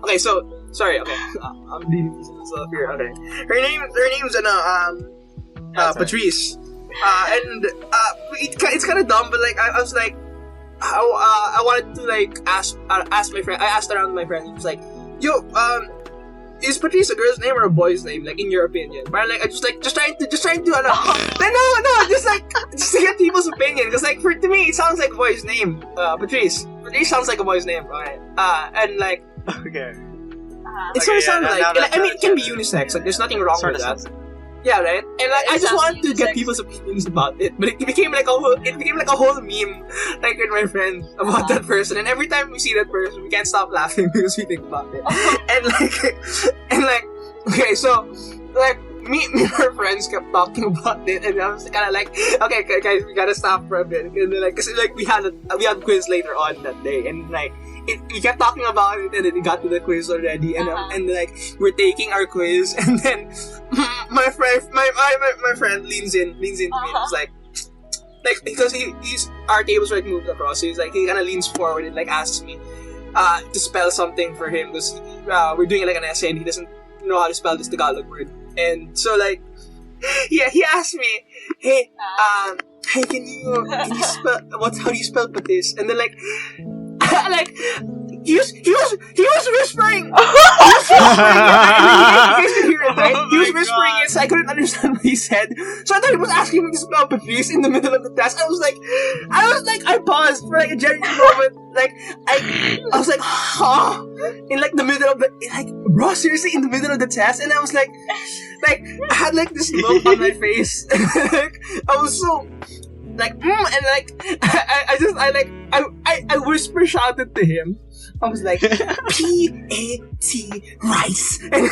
Speaker 4: okay. So sorry. Okay, I'm leaving myself here. Okay, her name's Patrice. And it's kind of dumb, but like I was like. I wanted to like ask my friend. I asked around my friends. It was like, "Yo, is Patrice a girl's name or a boy's name? Like in your opinion?" But like I just trying to no, just to get people's opinion. Because like to me, it sounds like a boy's name. Patrice sounds like a boy's name, right? And like
Speaker 3: okay,
Speaker 4: it sort of sounds like I mean it can be unisex. Like there's nothing wrong with that. Yeah, right. And like I just wanted to get people's opinions about it, but it became like a whole meme, like with my friends about that person. And every time we see that person, we can't stop laughing because we think about it. and like, okay, so like me and my friends kept talking about it, and I was kind of like, okay, guys, we gotta stop for a bit. And then, like, cause like we had quiz later on that day, and like. We kept talking about it, and then we got to the quiz already, and and like we're taking our quiz, and then my friend leans in to me, and it's like because he's our tables right moved across, so he's like he kind of leans forward and like asks me to spell something for him because we're doing like an essay, and he doesn't know how to spell this Tagalog word, and so like yeah, he asked me, hey, can you spell how do you spell Patis? And then like. Like he was whispering. He was whispering it, so I couldn't understand what he said. So I thought he was asking me to spell Patrice in the middle of the test. I was like, I paused for like a genuine moment. Like I was like, in like the middle of the bro, seriously, in the middle of the test, and I was like I had like this look on my face. Like, I was so. Like, and like, I whisper shouted to him. I was like, P-A-T rice. And like,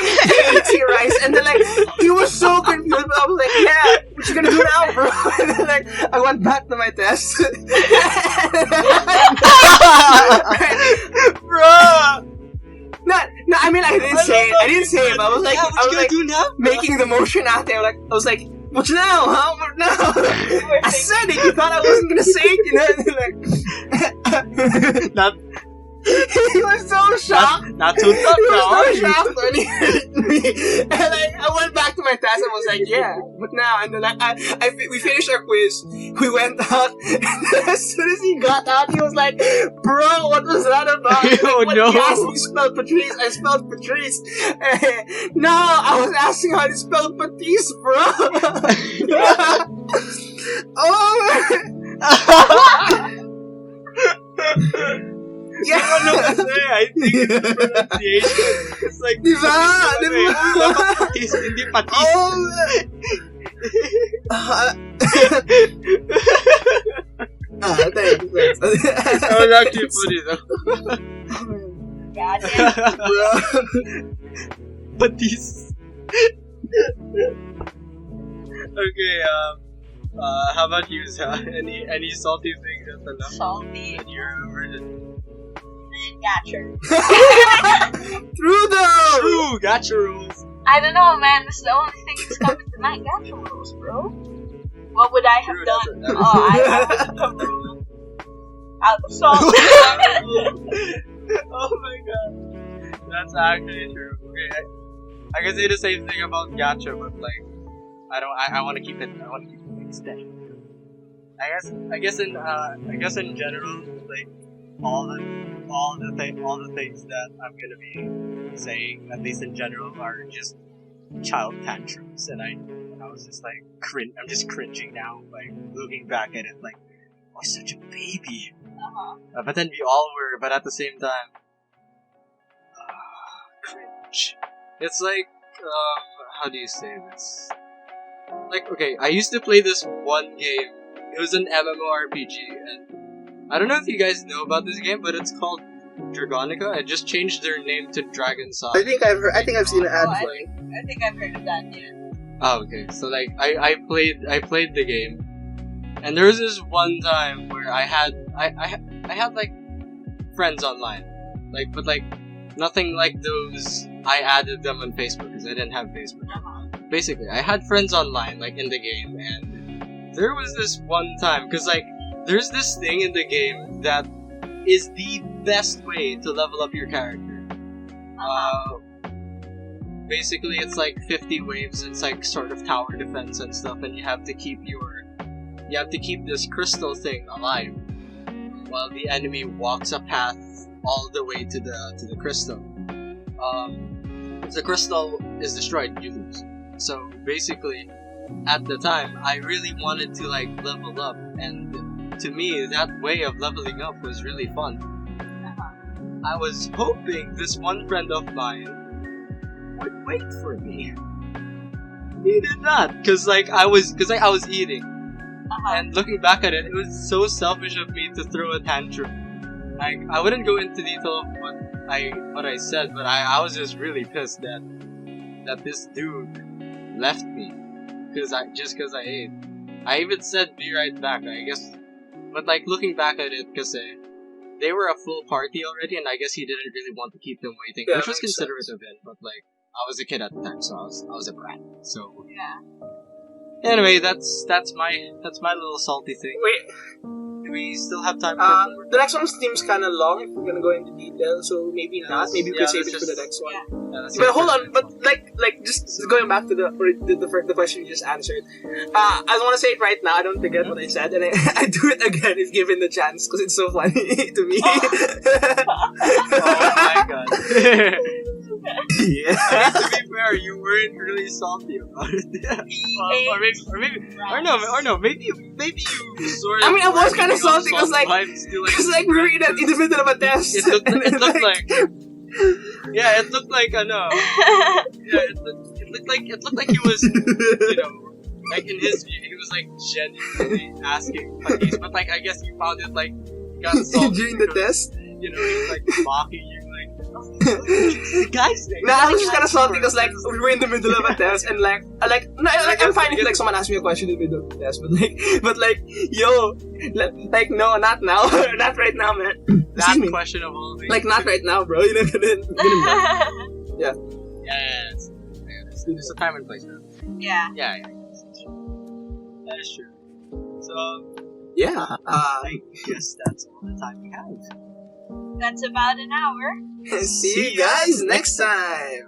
Speaker 4: P-A-T rice. And then like, he was so confused, but I was like, yeah, what you gonna do now, bro? And then like, I went back to my test. Bro! No, I mean, I didn't say it, but I was like, making the motion out there, like, I was like, what now, huh? What now? I said it, you thought I wasn't gonna say it, you know, like, he was so shocked.
Speaker 3: Not too tough,
Speaker 4: he was so shocked when he heard me. And like, I went back to my task and was like, yeah, but now? And then we finished our quiz. We went out. And then as soon as he got out, he was like, bro, what was that about? Like,
Speaker 3: oh,
Speaker 4: no. He asked me to spell Patrice. I spelled Patrice. No, I was asking how to spell Patrice, bro.
Speaker 3: Yeah, I think it's pronunciation. It's like, Patis, hindi Patis.
Speaker 4: Thanks.
Speaker 3: That was actually funny though.
Speaker 2: God,
Speaker 3: Patis. Okay, how about you, Zah? Any salty thing that's
Speaker 2: Salty.
Speaker 3: that you remember?
Speaker 2: Gacha.
Speaker 4: True though.
Speaker 3: True, gotcha rules.
Speaker 2: I don't know, man. This is the only thing that's coming to mind. Gacha rules, bro. What would I have
Speaker 3: True,
Speaker 2: done?
Speaker 3: that's
Speaker 2: Oh, I was a Peru. Out of salt.
Speaker 3: Oh my god, that's actually true. Okay, I can say the same thing about gacha, but like, I want to keep it. I want to keep it steady. I guess in general, like all the things that I'm gonna be saying, at least in general, are just child tantrums, and I was just like I'm just cringing now, like looking back at it, like I was such a baby. But then we all were, but at the same time, cringe. It's like, how do you say this? Like, okay, I used to play this one game. It was an MMORPG, and I don't know if you guys know about this game, but it's called Dragonica. It just changed their name to Dragon Saga.
Speaker 4: I think I've seen an ad
Speaker 2: Oh,
Speaker 4: for it.
Speaker 2: I think I've heard of that, yeah.
Speaker 3: Oh, okay. So like, I played the game, and there was this one time where I had like friends online, like, but like nothing like those. I added them on Facebook because I didn't have Facebook. Basically, I had friends online, like in the game, and there was this one time because like there's this thing in the game that is the best way to level up your character. Basically, it's like 50 waves. It's like sort of tower defense and stuff, and you have to keep this crystal thing alive while the enemy walks a path all the way to the crystal. If the crystal is destroyed, you lose. So basically, at the time, I really wanted to like level up, and to me, that way of leveling up was really fun. I was hoping this one friend of mine would wait for me. He did not, because I was eating. And looking back at it, it was so selfish of me to throw a tantrum. Like, I wouldn't go into detail of what I said, but I was just really pissed that this dude left me because I ate. I even said be right back, I guess. But like looking back at it, because they were a full party already, and I guess he didn't really want to keep them waiting,
Speaker 4: Yeah,
Speaker 3: which was
Speaker 4: makes
Speaker 3: considerate
Speaker 4: sense.
Speaker 3: of him. But like, I was a kid at the time, so I was a brat. So
Speaker 2: Yeah.
Speaker 3: anyway, that's my little salty thing.
Speaker 4: Wait,
Speaker 3: Do we still have time for one more?
Speaker 4: the next one seems kind of long if we're gonna go into detail, so maybe not. Maybe we
Speaker 3: Yeah,
Speaker 4: could save
Speaker 3: let's
Speaker 4: it for the
Speaker 3: just-
Speaker 4: next one.
Speaker 3: Yeah, that's
Speaker 4: But
Speaker 3: it.
Speaker 4: hold on, but like just going back to the question you just answered. I want to say it right now. I don't forget what I said, and I do it again if given the chance because it's so funny to me.
Speaker 3: Oh my god.
Speaker 4: Yeah.
Speaker 3: I mean, to be fair, you weren't really salty about it. Maybe you sort of.
Speaker 4: I mean, I was
Speaker 3: were
Speaker 4: kinda
Speaker 3: giving off
Speaker 4: salty 'cause, like-
Speaker 3: vibes to,
Speaker 4: Because like we were in the middle of a test.
Speaker 3: It looked
Speaker 4: and then,
Speaker 3: like. Yeah, it looked like I know. Yeah, it looked like he was, like in his view, he was like genuinely asking funnies, but like I guess you found it like got salty
Speaker 4: during the
Speaker 3: because,
Speaker 4: test.
Speaker 3: he was like mocking you, like guys.
Speaker 4: No, I was just kind of salty because like we were in the middle of a test and I'm fine if like someone asks me a question in the middle of the test, but no, not now, not right now, man.
Speaker 3: That
Speaker 4: Excuse me.
Speaker 3: question of all things.
Speaker 4: Like not right now, bro. You know,
Speaker 3: Yeah, there's a time and place.
Speaker 2: Yeah.
Speaker 3: Yeah, that is true. So
Speaker 4: yeah.
Speaker 3: I guess that's all the time we have.
Speaker 2: That's about an hour.
Speaker 4: See you guys next time.